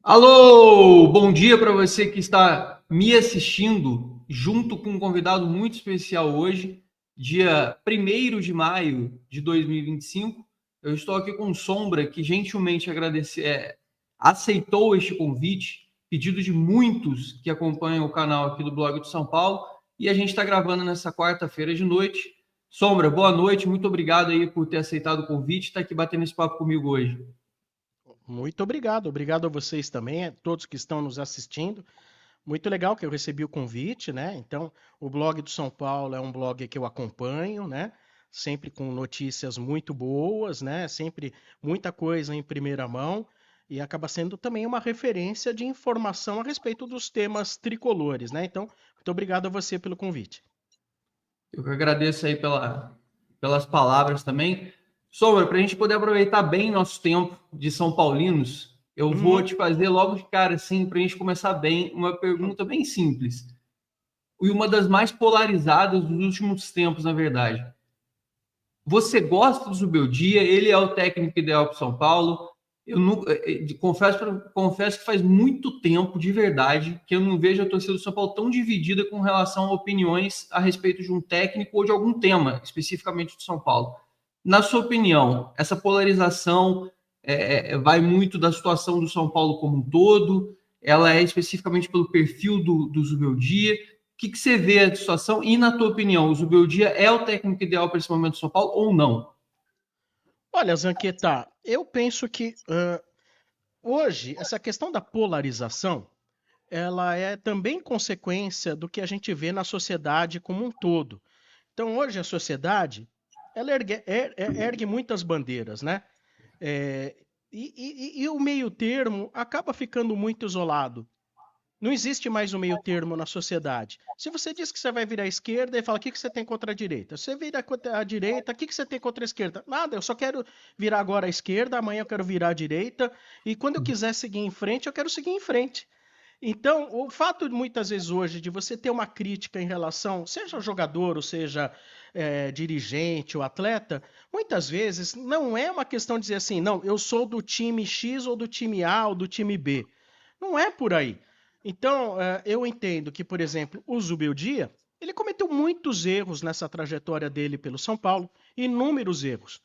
Alô, bom dia para você que está me assistindo, junto com um convidado muito especial hoje, dia 1º de maio de 2025. Eu estou aqui com Sombra, que gentilmente aceitou este convite, pedido de muitos que acompanham o canal aqui do Blog de São Paulo, e a gente está gravando nessa quarta-feira de noite. Sombra, boa noite, muito obrigado aí por ter aceitado o convite e estar aqui batendo esse papo comigo hoje. Muito obrigado. Obrigado a vocês também, a todos que estão nos assistindo. Muito legal que eu recebi o convite, né? Então, o blog do São Paulo é um blog que eu acompanho, né? Sempre com notícias muito boas, né? Sempre muita coisa em primeira mão e acaba sendo também uma referência de informação a respeito dos temas tricolores, né? Então, muito obrigado a você pelo convite. Eu que agradeço aí pelas palavras também. Sombra, para a gente poder aproveitar bem nosso tempo de São Paulinos, eu vou Uhum. te fazer logo de cara, assim, para a gente começar bem, uma pergunta bem simples. E uma das mais polarizadas dos últimos tempos, na verdade. Você gosta do Zubeldia? Ele é o técnico ideal para o São Paulo? Eu não, confesso que faz muito tempo, de verdade, que eu não vejo a torcida do São Paulo tão dividida com relação a opiniões a respeito de um técnico ou de algum tema, especificamente do São Paulo. Na sua opinião, essa polarização vai muito da situação do São Paulo como um todo? Ela é especificamente pelo perfil do Zubeldia? Que você vê a situação e, na tua opinião, o Zubeldia é o técnico ideal para esse momento do São Paulo ou não? Olha, Zanqueta, eu penso que hoje essa questão da polarização ela é também consequência do que a gente vê na sociedade como um todo. Então, hoje a sociedade ela ergue muitas bandeiras, né? É, e o meio termo acaba ficando muito isolado. Não existe mais um meio termo na sociedade. Se você diz que você vai virar à esquerda e fala o que você tem contra a direita. Se você vira contra a direita, o que você tem contra a esquerda? Nada, eu só quero virar agora à esquerda, amanhã eu quero virar à direita, e quando eu quiser seguir em frente, eu quero seguir em frente. Então, o fato muitas vezes hoje de você ter uma crítica em relação, seja jogador ou seja dirigente ou atleta, muitas vezes não é uma questão de dizer assim, não, eu sou do time X ou do time A ou do time B. Não é por aí. Então, eu entendo que, por exemplo, o Zubeldia, ele cometeu muitos erros nessa trajetória dele pelo São Paulo, inúmeros erros.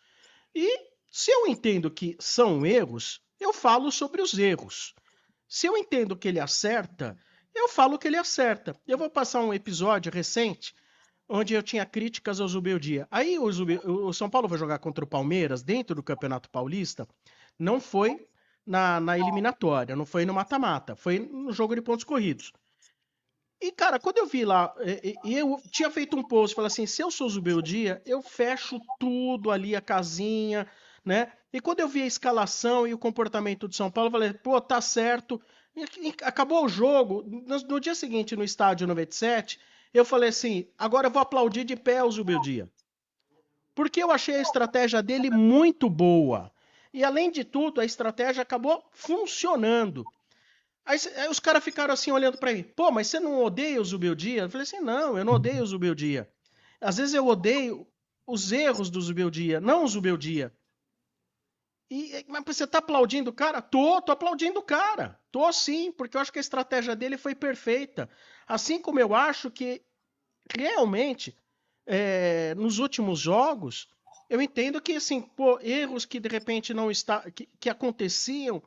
E se eu entendo que são erros, eu falo sobre os erros. Se eu entendo que ele acerta, eu falo que ele acerta. Eu vou passar um episódio recente onde eu tinha críticas ao Zubeldia. Aí o São Paulo vai jogar contra o Palmeiras dentro do Campeonato Paulista. Não foi na eliminatória, não foi no mata-mata, foi no jogo de pontos corridos. E, cara, quando eu vi lá, eu tinha feito um post, falei assim, se eu sou Zubeldia, eu fecho tudo ali, a casinha, né? E quando eu vi a escalação e o comportamento do São Paulo, eu falei, pô, tá certo. E acabou o jogo, no dia seguinte, no estádio 97, eu falei assim, agora eu vou aplaudir de pé o Zubeldia. Porque eu achei a estratégia dele muito boa. E, além de tudo, a estratégia acabou funcionando. Aí os caras ficaram assim olhando pra mim. Pô, mas você não odeia o Zubeldia? Eu falei assim, não, eu não odeio o Zubeldia. Às vezes eu odeio os erros do Zubeldia, não o Zubeldia. Mas você tá aplaudindo o cara? Tô aplaudindo o cara. Tô sim, porque eu acho que a estratégia dele foi perfeita. Assim como eu acho que realmente, nos últimos jogos, eu entendo que assim, pô, erros que de repente não está, que aconteciam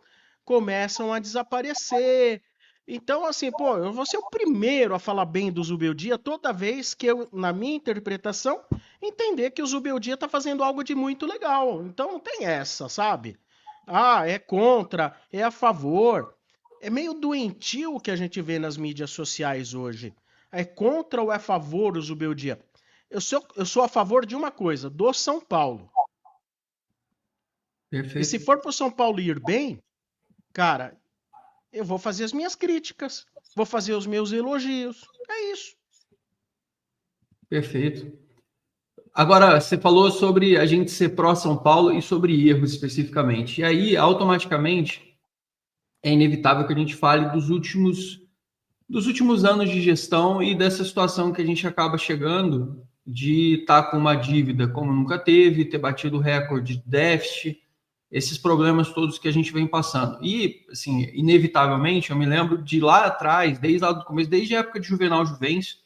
começam a desaparecer. Então, assim, pô, eu vou ser o primeiro a falar bem do Zubeldia toda vez que eu, na minha interpretação, entender que o Zubeldia tá fazendo algo de muito legal. Então não tem essa, sabe? Ah, é contra, é a favor. É meio doentio o que a gente vê nas mídias sociais hoje. É contra ou é a favor o Zubeldia? Eu sou a favor de uma coisa, do São Paulo. E se Perfeito. for para o São Paulo ir bem, cara, eu vou fazer as minhas críticas, vou fazer os meus elogios. É isso. Perfeito. Agora, você falou sobre a gente ser pró-São Paulo e sobre erros especificamente. E aí, automaticamente, é inevitável que a gente fale dos últimos anos de gestão e dessa situação que a gente acaba chegando de estar com uma dívida como nunca teve, ter batido o recorde de déficit. esses problemas todos que a gente vem passando. E, assim, inevitavelmente, eu me lembro de lá atrás, desde lá do começo, desde a época de Juvenal Juvencio,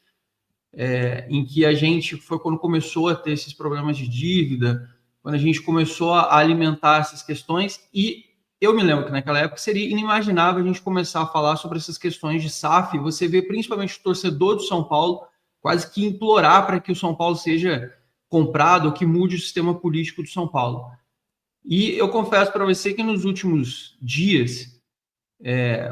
em que a gente foi quando começou a ter esses problemas de dívida, quando a gente começou a alimentar essas questões, e eu me lembro que naquela época seria inimaginável a gente começar a falar sobre essas questões de SAF. Você vê principalmente o torcedor do São Paulo quase que implorar para que o São Paulo seja comprado, ou que mude o sistema político do São Paulo. E eu confesso para você que nos últimos dias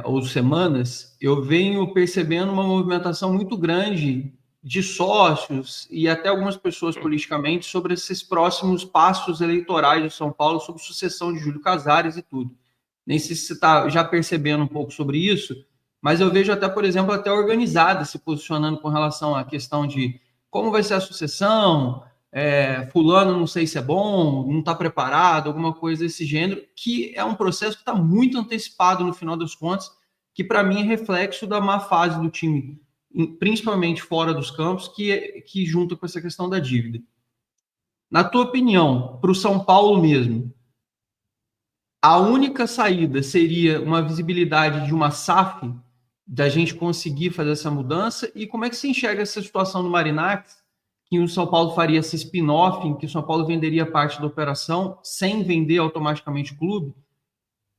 ou semanas, eu venho percebendo uma movimentação muito grande de sócios e até algumas pessoas politicamente sobre esses próximos passos eleitorais de São Paulo, sobre sucessão de Júlio Casares e tudo. Nem sei se você está já percebendo um pouco sobre isso, mas eu vejo até, por exemplo, até organizada se posicionando com relação à questão de como vai ser a sucessão, fulano não sei se é bom, não está preparado, alguma coisa desse gênero, que é um processo que está muito antecipado no final das contas, que para mim é reflexo da má fase do time, principalmente fora dos campos, que junta com essa questão da dívida. Na tua opinião, para o São Paulo mesmo, a única saída seria uma visibilidade de uma SAF, da gente conseguir fazer essa mudança? E como é que você enxerga essa situação do Marinax, que o São Paulo faria esse spin-off, em que o São Paulo venderia parte da operação sem vender automaticamente o clube?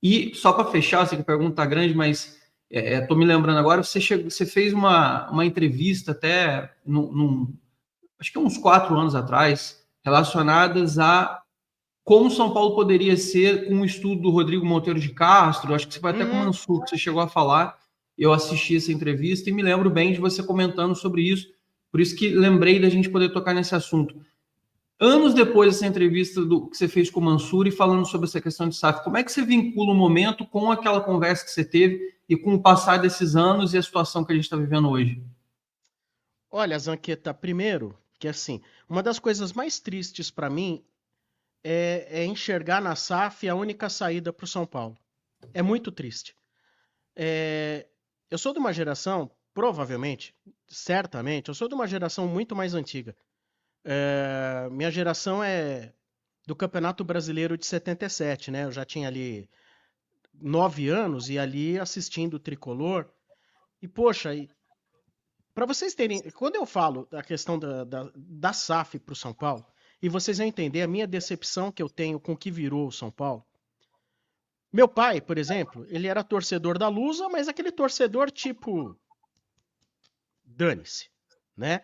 E só para fechar, sei que a pergunta está grande, mas estou me lembrando agora, você fez uma entrevista até, acho que uns 4 anos atrás, relacionadas a como o São Paulo poderia ser com o estudo do Rodrigo Monteiro de Castro. Acho que você foi até com o Mansur, que você chegou a falar. Eu assisti essa entrevista e me lembro bem de você comentando sobre isso. Por isso que lembrei da gente poder tocar nesse assunto. Anos depois dessa entrevista que você fez com o Mansur e falando sobre essa questão de SAF, como é que você vincula o momento com aquela conversa que você teve e com o passar desses anos e a situação que a gente está vivendo hoje? Olha, Zanqueta, primeiro, que assim, uma das coisas mais tristes para mim é enxergar na SAF a única saída para o São Paulo. É muito triste. Eu sou de uma geração, provavelmente, certamente, eu sou de uma geração muito mais antiga. Minha geração é do Campeonato Brasileiro de 77, né? Eu já tinha ali 9 anos e ali assistindo o Tricolor. E, poxa, para vocês terem. Quando eu falo da questão da SAF para o São Paulo, e vocês vão entender a minha decepção que eu tenho com o que virou o São Paulo. Meu pai, por exemplo, ele era torcedor da Lusa, mas aquele torcedor tipo. Dane-se, né?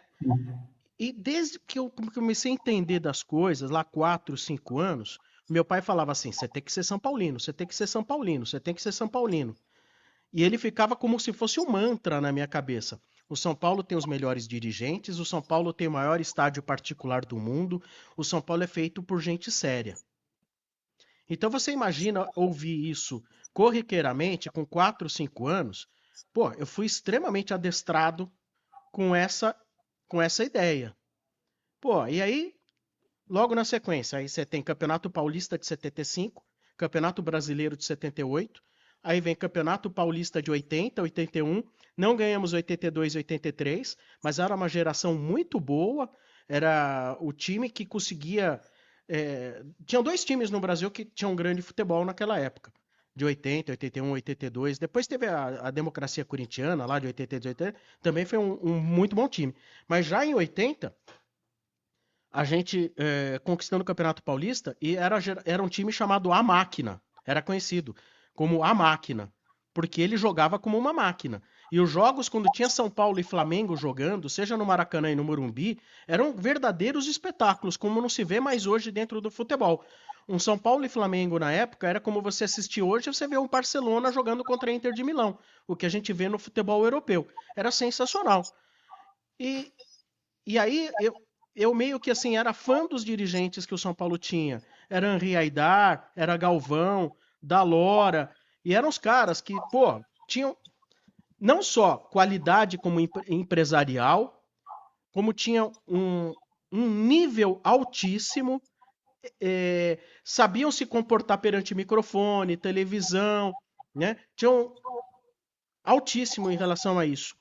E desde que eu comecei a entender das coisas, lá 4, 5 anos, meu pai falava assim: você tem que ser São Paulino, você tem que ser São Paulino, você tem que ser São Paulino. E ele ficava como se fosse um mantra na minha cabeça. O São Paulo tem os melhores dirigentes, o São Paulo tem o maior estádio particular do mundo, o São Paulo é feito por gente séria. Então você imagina ouvir isso corriqueiramente com 4, 5 anos? Pô, eu fui extremamente adestrado com essa ideia. Pô, e aí, logo na sequência, aí você tem Campeonato Paulista de 75, Campeonato Brasileiro de 78, aí vem Campeonato Paulista de 80, 81, não ganhamos 82 e 83, mas era uma geração muito boa, era o time que conseguia... tinham 2 times no Brasil que tinham um grande futebol naquela época, de 80, 81, 82. Depois teve a democracia corintiana, lá de 82, 80, também foi um muito bom time. Mas já em 80, a gente conquistando o Campeonato Paulista, e era um time chamado A Máquina, era conhecido como A Máquina, porque ele jogava como uma máquina. E os jogos, quando tinha São Paulo e Flamengo jogando, seja no Maracanã e no Morumbi, eram verdadeiros espetáculos, como não se vê mais hoje dentro do futebol. Um São Paulo e Flamengo na época era como você assistir hoje, você vê um Barcelona jogando contra a Inter de Milão, o que a gente vê no futebol europeu. Era sensacional. E, e aí eu meio que assim era fã dos dirigentes que o São Paulo tinha. Era Henri Aidar, era Galvão, Dalora, e eram os caras que, pô, tinham não só qualidade como empresarial, como tinham um nível altíssimo, sabiam se comportar perante microfone, televisão, né? Tinham altíssimo em relação a isso.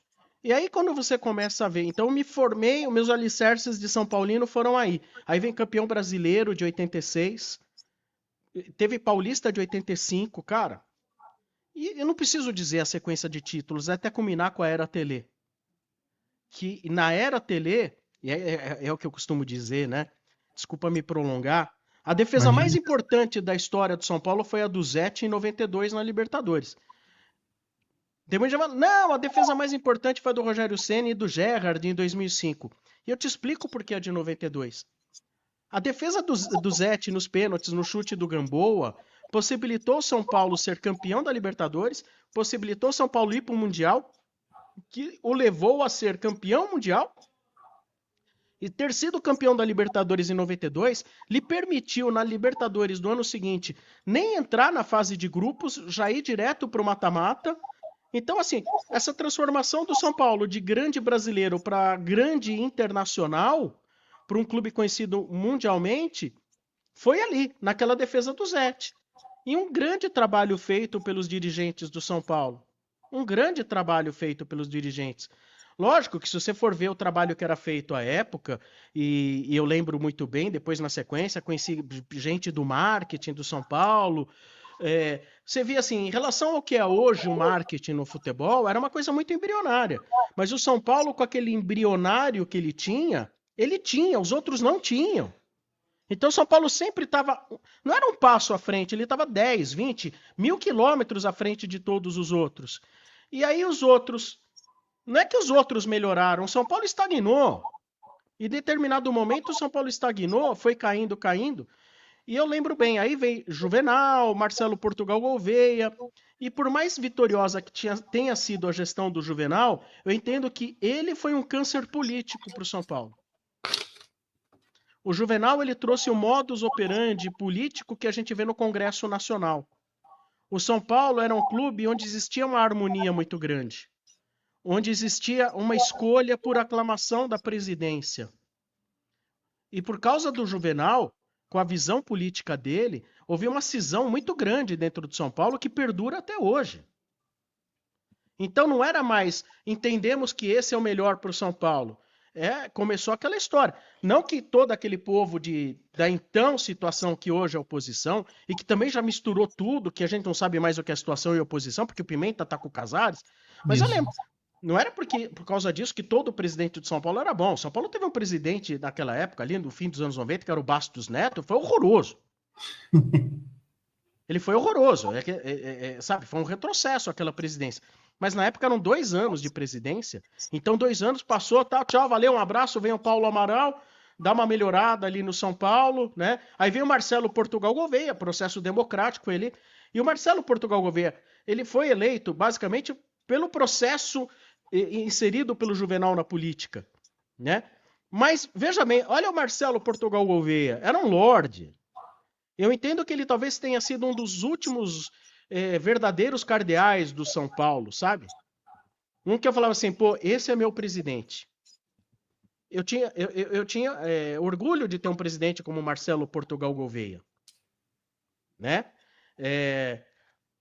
E aí quando você começa a ver, então eu me formei, os meus alicerces de São Paulino foram aí. Aí vem campeão brasileiro de 86, Teve Paulista de 85, cara. E eu não preciso dizer a sequência de títulos, até combinar com a Era Tele. Que na Era Tele, é o que eu costumo dizer, né? Desculpa me prolongar. A defesa mais Imagina. importante da história do São Paulo foi a do Zete em 92 na Libertadores. Tem muita gente falando, não, a defesa mais importante foi a do Rogério Ceni e do Gerrard em 2005. E eu te explico por que a de 92. A defesa do Zete nos pênaltis, no chute do Gamboa, possibilitou São Paulo ser campeão da Libertadores, possibilitou São Paulo ir para o Mundial, que o levou a ser campeão mundial, e ter sido campeão da Libertadores em 92 lhe permitiu, na Libertadores do ano seguinte, nem entrar na fase de grupos, já ir direto para o mata-mata. Então, assim, essa transformação do São Paulo de grande brasileiro para grande internacional, para um clube conhecido mundialmente, foi ali, naquela defesa do Zete. E um grande trabalho feito pelos dirigentes do São Paulo. Um grande trabalho feito pelos dirigentes. Lógico que se você for ver o trabalho que era feito à época, e eu lembro muito bem, depois na sequência, conheci gente do marketing do São Paulo. Você via assim, em relação ao que é hoje o marketing no futebol, era uma coisa muito embrionária. Mas o São Paulo, com aquele embrionário que ele tinha, os outros não tinham. Então, São Paulo sempre estava. Não era um passo à frente, ele estava 10, 20, 1.000 quilômetros à frente de todos os outros. E aí, os outros. Não é que os outros melhoraram, o São Paulo estagnou. Em determinado momento, o São Paulo estagnou, foi caindo, caindo. E eu lembro bem, aí veio Juvenal, Marcelo Portugal Gouveia. E por mais vitoriosa que tenha sido a gestão do Juvenal, eu entendo que ele foi um câncer político para o São Paulo. O Juvenal ele trouxe o modus operandi político que a gente vê no Congresso Nacional. O São Paulo era um clube onde existia uma harmonia muito grande, onde existia uma escolha por aclamação da presidência. E por causa do Juvenal, com a visão política dele, houve uma cisão muito grande dentro do São Paulo que perdura até hoje. Então não era mais, entendemos que esse é o melhor para o São Paulo. Começou aquela história. Não que todo aquele povo da então situação que hoje é oposição, e que também já misturou tudo, que a gente não sabe mais o que é situação e oposição, porque o Pimenta tá com o Casares. Mas eu lembro, não era por causa disso que todo presidente de São Paulo era bom. São Paulo teve um presidente naquela época, ali no fim dos anos 90, que era o Bastos Neto, foi horroroso. Ele foi horroroso, sabe? Foi um retrocesso aquela presidência. Mas na época eram 2 anos de presidência. Então 2 anos passou, tá, tchau, valeu, um abraço, vem o Paulo Amaral, dá uma melhorada ali no São Paulo, né? Aí veio o Marcelo Portugal Gouveia, processo democrático ele. E o Marcelo Portugal Gouveia, ele foi eleito basicamente pelo processo inserido pelo Juvenal na política, né? Mas veja bem, olha o Marcelo Portugal Gouveia, era um lorde. Eu entendo que ele talvez tenha sido um dos últimos verdadeiros cardeais do São Paulo, sabe? Um que eu falava assim, pô, esse é meu presidente. Eu tinha orgulho de ter um presidente como Marcelo Portugal Gouveia, né?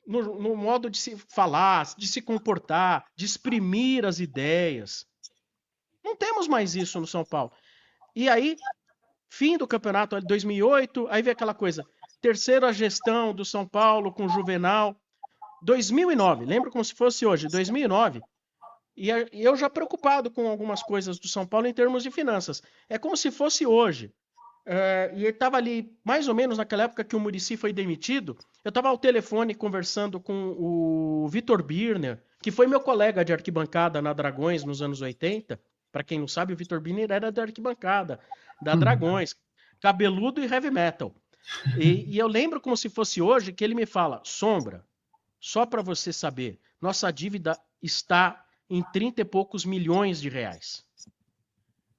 No modo de se falar, de se comportar, de exprimir as ideias. Não temos mais isso no São Paulo. E aí, fim do campeonato de 2008, aí vem aquela coisa, terceira gestão do São Paulo com Juvenal, 2009, lembro como se fosse hoje, 2009, e eu já preocupado com algumas coisas do São Paulo em termos de finanças, é como se fosse hoje, e ele estava ali, mais ou menos naquela época que o Muricy foi demitido, eu estava ao telefone conversando com o Vitor Birner, que foi meu colega de arquibancada na Dragões nos anos 80, para quem não sabe, o Vitor Birner era da arquibancada, da Dragões, cabeludo e heavy metal. E eu lembro como se fosse hoje que ele me fala, Sombra, só para você saber, nossa dívida está em 30 e poucos milhões de reais.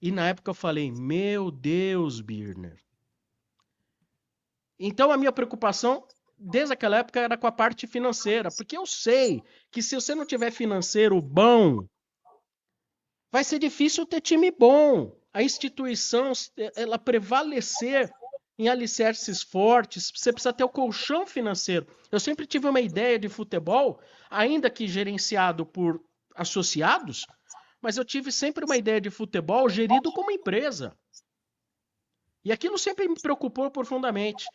E na época eu falei, meu Deus, Birner. Então a minha preocupação, desde aquela época, era com a parte financeira, porque eu sei que se você não tiver financeiro bom, vai ser difícil ter time bom. A instituição, ela prevalecer em alicerces fortes, você precisa ter o colchão financeiro. Eu sempre tive uma ideia de futebol, ainda que gerenciado por associados, mas eu tive sempre uma ideia de futebol gerido como empresa. E aquilo sempre me preocupou profundamente.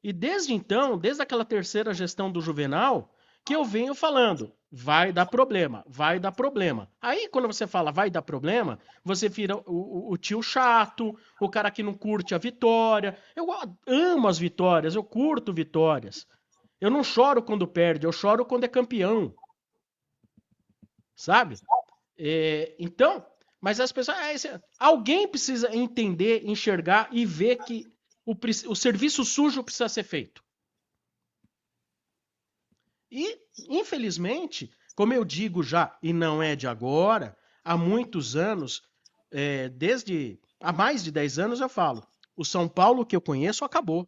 E desde então, desde aquela terceira gestão do Juvenal, que eu venho falando, vai dar problema, vai dar problema. Aí, quando você fala vai dar problema, você vira o tio chato, o cara que não curte a vitória. Eu amo as vitórias, eu curto vitórias. Eu não choro quando perde, eu choro quando é campeão. Sabe? Então, mas as pessoas. Alguém precisa entender, enxergar e ver que o serviço sujo precisa ser feito. E, infelizmente, como eu digo já, e não é de agora, há muitos anos, desde há mais de 10 anos eu falo, o São Paulo que eu conheço acabou.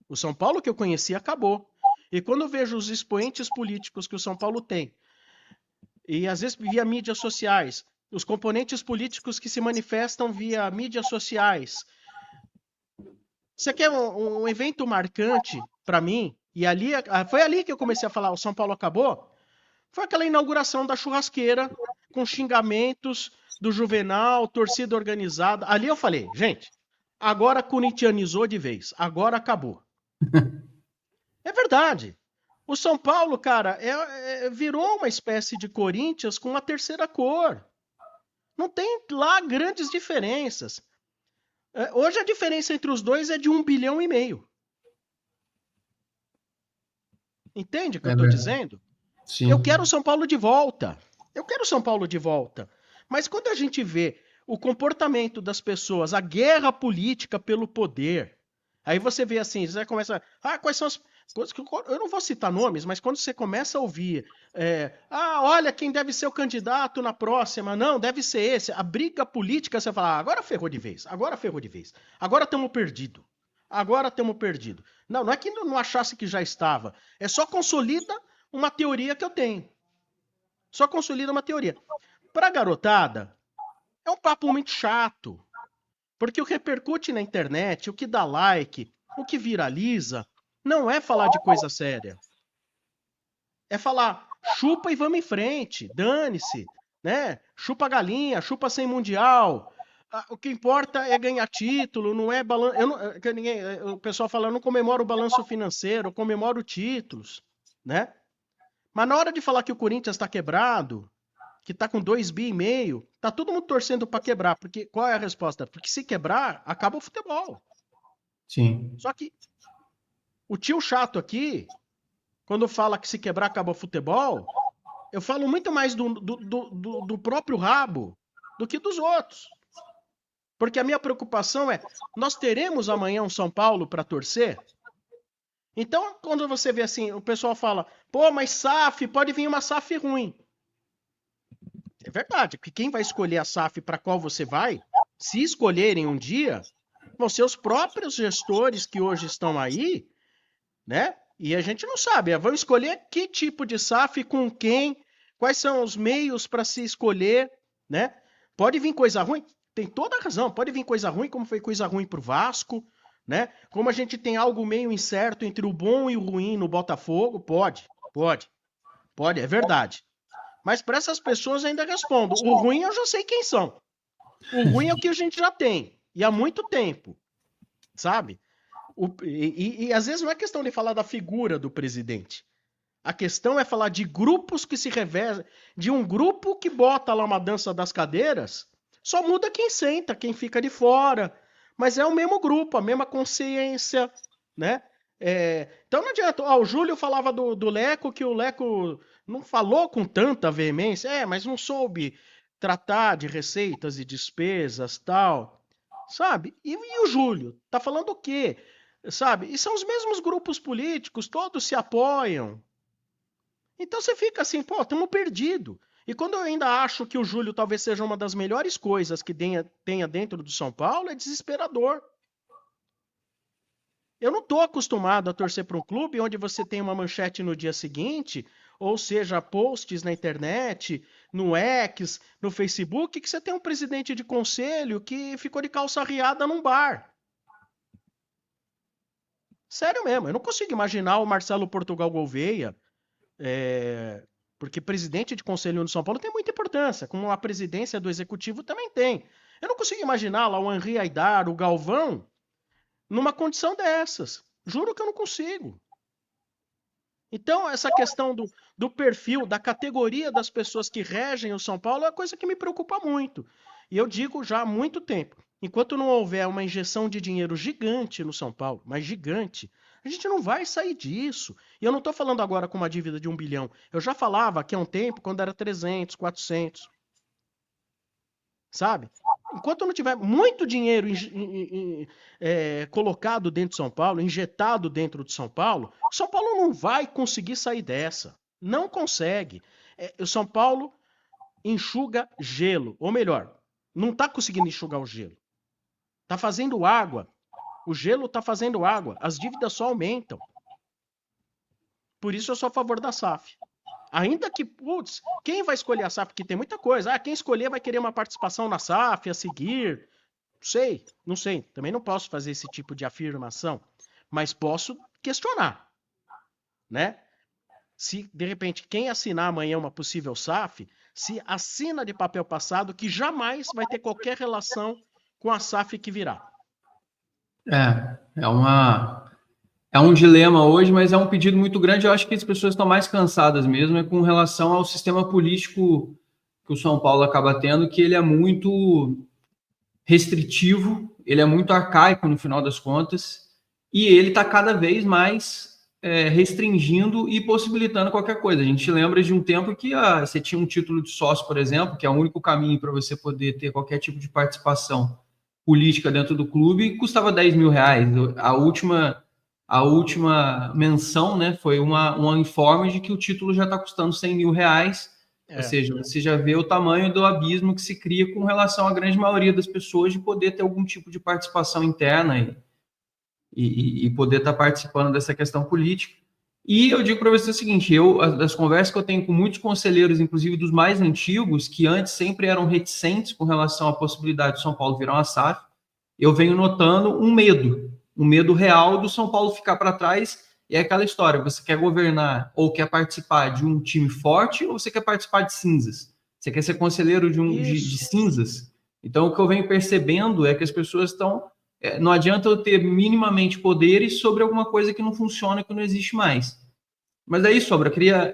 O São Paulo que eu conheci acabou. E quando eu vejo os expoentes políticos que o São Paulo tem, e às vezes via mídias sociais, os componentes políticos que se manifestam via mídias sociais. Você quer um evento marcante para mim? E ali foi ali que eu comecei a falar, o São Paulo acabou? Foi aquela inauguração da churrasqueira, com xingamentos do Juvenal, torcida organizada. Ali eu falei, gente, agora corintianizou de vez, agora acabou. É verdade. O São Paulo, cara, virou uma espécie de Corinthians com uma terceira cor. Não tem lá grandes diferenças. Hoje a diferença entre os dois é de 1,5 bilhão. Entende o que eu estou dizendo? Sim. Eu quero o São Paulo de volta. Eu quero o São Paulo de volta. Mas quando a gente vê o comportamento das pessoas, a guerra política pelo poder, aí você vê assim, você começa. Quais são as coisas que eu não vou citar nomes, mas quando você começa a ouvir, olha quem deve ser o candidato na próxima, não, deve ser esse. A briga política, você fala, agora ferrou de vez, agora ferrou de vez, agora estamos perdidos. Agora estamos perdidos. Não é que não achasse que já estava, é só consolida uma teoria que eu tenho. Só consolida uma teoria. Para a garotada, é um papo muito chato. Porque o que repercute na internet, o que dá like, o que viraliza, não é falar de coisa séria. É falar, chupa e vamos em frente, dane-se, né? Chupa a galinha, chupa sem mundial. O que importa é ganhar título, não é balanço. O pessoal fala, eu não comemoro o balanço financeiro, eu comemoro títulos, né? Mas na hora de falar que o Corinthians está quebrado, que está com 2,5 bi, tá todo mundo torcendo para quebrar. Porque qual é a resposta? Porque se quebrar, acaba o futebol. Sim. Só que o tio chato aqui, quando fala que se quebrar, acaba o futebol, eu falo muito mais do próprio rabo do que dos outros. Porque a minha preocupação é, nós teremos amanhã um São Paulo para torcer? Então, quando você vê assim, o pessoal fala, pô, mas SAF, pode vir uma SAF ruim. É verdade, porque quem vai escolher a SAF para qual você vai, se escolherem um dia, vão ser os próprios gestores que hoje estão aí, né? E a gente não sabe, vão escolher que tipo de SAF, com quem, quais são os meios para se escolher, né? Pode vir coisa ruim, tem toda a razão, pode vir coisa ruim, como foi coisa ruim para o Vasco, né? Como a gente tem algo meio incerto entre o bom e o ruim no Botafogo, pode, é verdade. Mas para essas pessoas ainda respondo, o ruim eu já sei quem são. O ruim é o que a gente já tem, e há muito tempo, sabe? E às vezes não é questão de falar da figura do presidente. A questão é falar de grupos que se revezam, de um grupo que bota lá uma dança das cadeiras, só muda quem senta, quem fica de fora, mas é o mesmo grupo, a mesma consciência, né? Então não adianta. O Júlio falava do Leco, que o Leco não falou com tanta veemência, mas não soube tratar de receitas e despesas, tal, sabe? E o Júlio, tá falando o quê? Sabe? E são os mesmos grupos políticos, todos se apoiam. Então você fica assim, pô, estamos perdidos. E quando eu ainda acho que o Júlio talvez seja uma das melhores coisas que tenha dentro do São Paulo, é desesperador. Eu não estou acostumado a torcer para um clube onde você tem uma manchete no dia seguinte, ou seja, posts na internet, no X, no Facebook, que você tem um presidente de conselho que ficou de calça riada num bar. Sério mesmo, eu não consigo imaginar o Marcelo Portugal Gouveia, porque presidente de conselho no São Paulo tem muita importância, como a presidência do executivo também tem. Eu não consigo imaginar lá o Henri Aidar, o Galvão, numa condição dessas. Juro que eu não consigo. Então, essa questão do perfil, da categoria das pessoas que regem o São Paulo é uma coisa que me preocupa muito. E eu digo já há muito tempo, enquanto não houver uma injeção de dinheiro gigante no São Paulo, mas gigante, a gente não vai sair disso. E eu não estou falando agora com uma dívida de 1 bilhão. Eu já falava aqui há um tempo, quando era 300, 400, sabe? Enquanto não tiver muito dinheiro colocado dentro de São Paulo, injetado dentro de São Paulo, São Paulo não vai conseguir sair dessa. Não consegue. O São Paulo enxuga gelo. Ou melhor, não está conseguindo enxugar o gelo. Está fazendo água. O gelo está fazendo água. As dívidas só aumentam. Por isso eu sou a favor da SAF. Ainda que, putz, quem vai escolher a SAF? Porque tem muita coisa. Ah, quem escolher vai querer uma participação na SAF a seguir. Não sei. Também não posso fazer esse tipo de afirmação. Mas posso questionar, né? Se, de repente, quem assinar amanhã uma possível SAF, se assina de papel passado que jamais vai ter qualquer relação com a SAF que virá. É um dilema hoje, mas é um pedido muito grande. Eu acho que as pessoas estão mais cansadas mesmo, é com relação ao sistema político que o São Paulo acaba tendo, que ele é muito restritivo, ele é muito arcaico no final das contas, e ele está cada vez mais restringindo e possibilitando qualquer coisa. A gente lembra de um tempo que você tinha um título de sócio, por exemplo, que é o único caminho para você poder ter qualquer tipo de participação política dentro do clube, e custava R$ 10.000. A última menção, né, foi uma informe de que o título já está custando R$ 100.000. Ou seja, você já vê o tamanho do abismo que se cria com relação à grande maioria das pessoas de poder ter algum tipo de participação interna e poder estar participando dessa questão política. E eu digo para você o seguinte, das conversas que eu tenho com muitos conselheiros, inclusive dos mais antigos, que antes sempre eram reticentes com relação à possibilidade de São Paulo virar uma SAF, eu venho notando um medo real do São Paulo ficar para trás. E é aquela história, você quer governar ou quer participar de um time forte ou você quer participar de cinzas? Você quer ser conselheiro de cinzas? Então, o que eu venho percebendo é que as pessoas estão... não adianta eu ter minimamente poderes sobre alguma coisa que não funciona, que não existe mais. Mas é isso, Sobra. Eu queria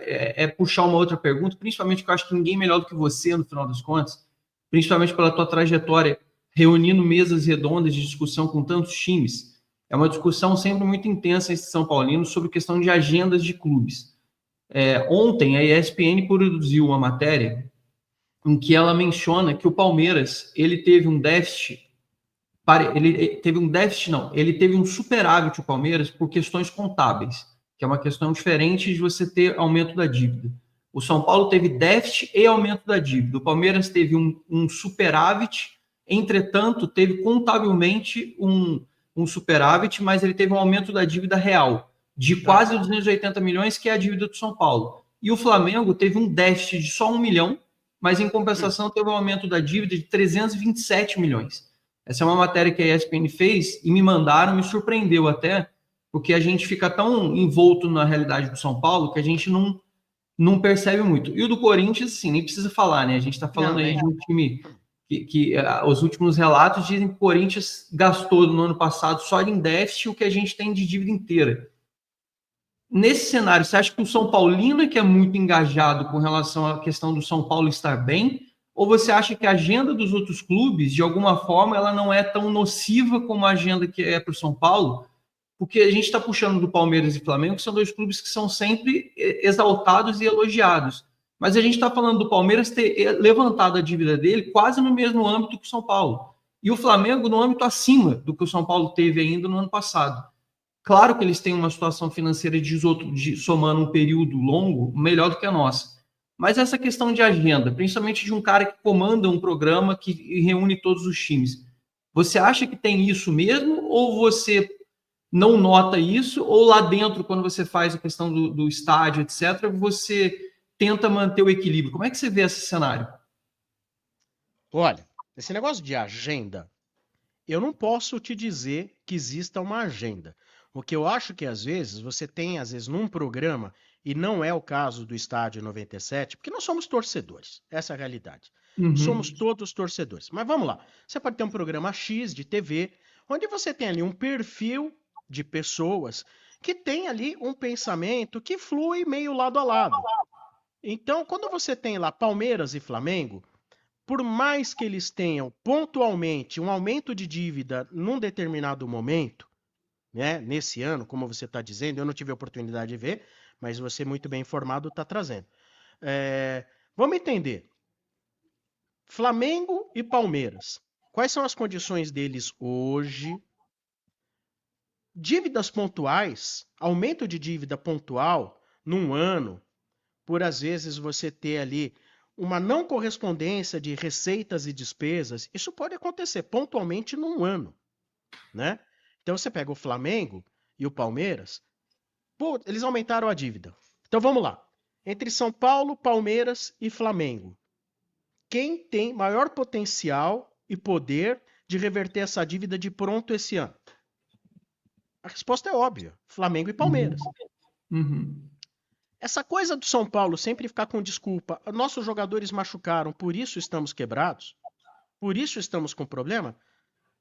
puxar uma outra pergunta, principalmente porque eu acho que ninguém melhor do que você, no final das contas, principalmente pela tua trajetória, reunindo mesas redondas de discussão com tantos times. É uma discussão sempre muito intensa em São Paulino sobre questão de agendas de clubes. Ontem, a ESPN produziu uma matéria em que ela menciona que o Palmeiras ele teve um déficit, ele teve um superávit, o Palmeiras, por questões contábeis, que é uma questão diferente de você ter aumento da dívida. O São Paulo teve déficit e aumento da dívida. O Palmeiras teve um superávit, entretanto, teve contabilmente um superávit, mas ele teve um aumento da dívida real, de quase 280 milhões, que é a dívida do São Paulo. E o Flamengo teve um déficit de só 1 milhão, mas em compensação teve um aumento da dívida de 327 milhões. Essa é uma matéria que a ESPN fez e me mandaram, me surpreendeu até, porque a gente fica tão envolto na realidade do São Paulo que a gente não percebe muito. E o do Corinthians, sim, nem precisa falar, né? A gente está falando aí de um time que os últimos relatos dizem que o Corinthians gastou no ano passado só em déficit o que a gente tem de dívida inteira. Nesse cenário, você acha que o São Paulino é que é muito engajado com relação à questão do São Paulo estar bem? Ou você acha que a agenda dos outros clubes, de alguma forma, ela não é tão nociva como a agenda que é para o São Paulo? Porque a gente está puxando do Palmeiras e Flamengo, que são dois clubes que são sempre exaltados e elogiados. Mas a gente está falando do Palmeiras ter levantado a dívida dele quase no mesmo âmbito que o São Paulo. E o Flamengo no âmbito acima do que o São Paulo teve ainda no ano passado. Claro que eles têm uma situação financeira somando um período longo, melhor do que a nossa. Mas essa questão de agenda, principalmente de um cara que comanda um programa que reúne todos os times, você acha que tem isso mesmo? Ou você não nota isso? Ou lá dentro, quando você faz a questão do estádio, etc., você tenta manter o equilíbrio? Como é que você vê esse cenário? Olha, esse negócio de agenda, eu não posso te dizer que exista uma agenda. O que eu acho que às vezes você tem, num programa, e não é o caso do Estádio 97, porque nós somos torcedores, essa é a realidade. Somos todos torcedores. Mas vamos lá, você pode ter um programa X de TV, onde você tem ali um perfil de pessoas que têm ali um pensamento que flui meio lado a lado. Então, quando você tem lá Palmeiras e Flamengo, por mais que eles tenham pontualmente um aumento de dívida num determinado momento, né, nesse ano, como você está dizendo, eu não tive a oportunidade de ver, mas você muito bem informado está trazendo. Vamos entender. Flamengo e Palmeiras. Quais são as condições deles hoje? Dívidas pontuais, aumento de dívida pontual num ano, por às vezes você ter ali uma não correspondência de receitas e despesas, isso pode acontecer pontualmente num ano, né? Então você pega o Flamengo e o Palmeiras, pô, eles aumentaram a dívida. Então vamos lá. Entre São Paulo, Palmeiras e Flamengo, quem tem maior potencial e poder de reverter essa dívida de pronto esse ano? A resposta é óbvia: Flamengo e Palmeiras. Uhum. Essa coisa do São Paulo sempre ficar com desculpa, nossos jogadores machucaram, por isso estamos quebrados, por isso estamos com problema,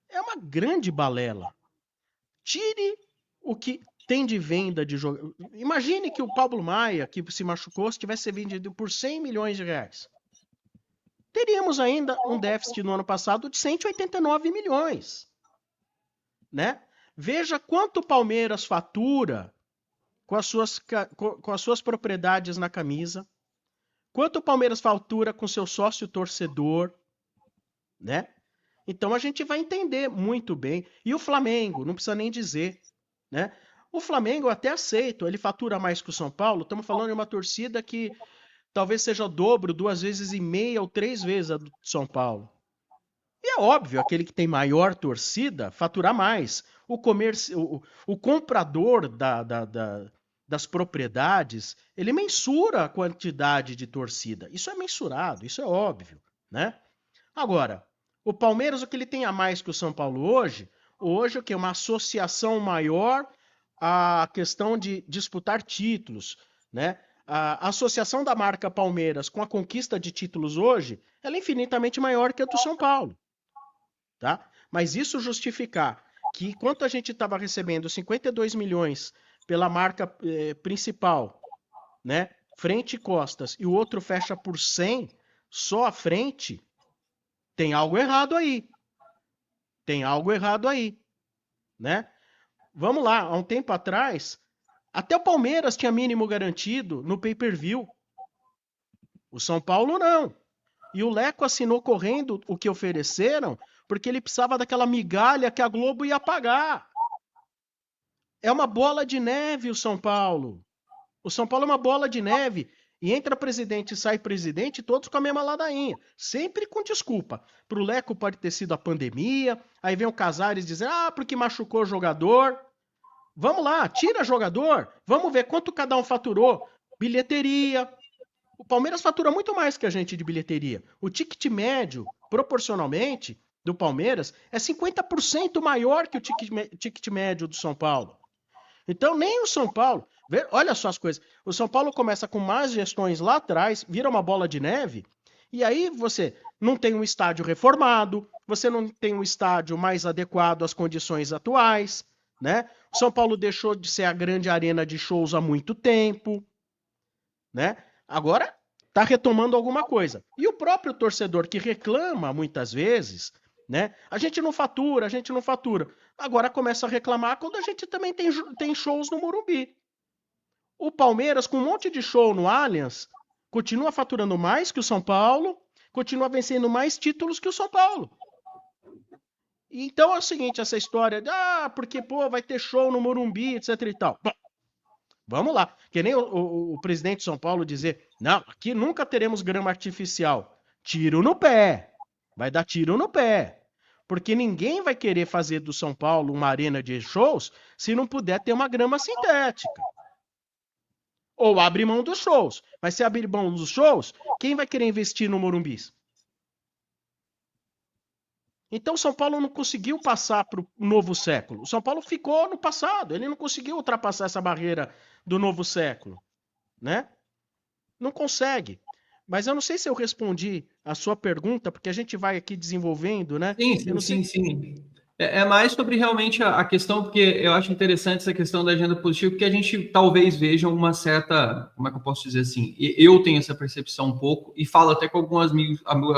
é uma grande balela. Tire o que tem de venda de jogador. Imagine que o Pablo Maia, que se machucou, tivesse vendido por 100 milhões de reais. Teríamos ainda um déficit no ano passado de 189 milhões. Né? Veja quanto o Palmeiras fatura com as suas propriedades na camisa, quanto o Palmeiras fatura com seu sócio torcedor, né? Então a gente vai entender muito bem. E o Flamengo, não precisa nem dizer, né? O Flamengo eu até aceito, ele fatura mais que o São Paulo, estamos falando de uma torcida que talvez seja o dobro, 2,5 vezes ou 3 vezes a do São Paulo. E é óbvio, aquele que tem maior torcida fatura mais. O comprador das propriedades, ele mensura a quantidade de torcida. Isso é mensurado, isso é óbvio, né? Agora, o Palmeiras, o que ele tem a mais que o São Paulo hoje o que é uma associação maior à questão de disputar títulos, né? A associação da marca Palmeiras com a conquista de títulos hoje, ela é infinitamente maior que a do São Paulo, tá? Mas isso justificar que enquanto a gente estava recebendo 52 milhões pela marca principal, né, frente e costas, e o outro fecha por 100 só a frente, tem algo errado aí. Tem algo errado aí, né? Vamos lá, há um tempo atrás, até o Palmeiras tinha mínimo garantido no pay-per-view. O São Paulo não. E o Leco assinou correndo o que ofereceram, porque ele precisava daquela migalha que a Globo ia pagar. É uma bola de neve o São Paulo. O São Paulo é uma bola de neve. E entra presidente e sai presidente, todos com a mesma ladainha. Sempre com desculpa. Pro Leco pode ter sido a pandemia. Aí vem o Casares dizendo, porque machucou o jogador. Vamos lá, tira jogador. Vamos ver quanto cada um faturou. Bilheteria. O Palmeiras fatura muito mais que a gente de bilheteria. O ticket médio, proporcionalmente, do Palmeiras é 50% maior que o ticket médio do São Paulo. Então, nem o São Paulo... Olha só as coisas. O São Paulo começa com más gestões lá atrás, vira uma bola de neve, e aí você não tem um estádio reformado, você não tem um estádio mais adequado às condições atuais, né? O São Paulo deixou de ser a grande arena de shows há muito tempo, né? Agora está retomando alguma coisa. E o próprio torcedor que reclama muitas vezes, né? A gente não fatura, a gente não fatura. Agora começa a reclamar quando a gente também tem shows no Morumbi. O Palmeiras, com um monte de show no Allianz, continua faturando mais que o São Paulo, continua vencendo mais títulos que o São Paulo. Então é o seguinte, essa história de, porque, vai ter show no Morumbi, etc e tal. Bom, vamos lá. Que nem o presidente de São Paulo dizer, não, aqui nunca teremos grama artificial. Tiro no pé. Vai dar tiro no pé. Porque ninguém vai querer fazer do São Paulo uma arena de shows se não puder ter uma grama sintética. Ou abre mão dos shows. Mas se abrir mão dos shows, quem vai querer investir no Morumbi? Então, São Paulo não conseguiu passar para o novo século. O São Paulo ficou no passado. Ele não conseguiu ultrapassar essa barreira do novo século, né? Não consegue. Mas eu não sei se eu respondi a sua pergunta, porque a gente vai aqui desenvolvendo, né? Sim. É mais sobre realmente a questão, porque eu acho interessante essa questão da agenda positiva, porque a gente talvez veja uma certa, como é que eu posso dizer assim, eu tenho essa percepção um pouco, e falo até com alguns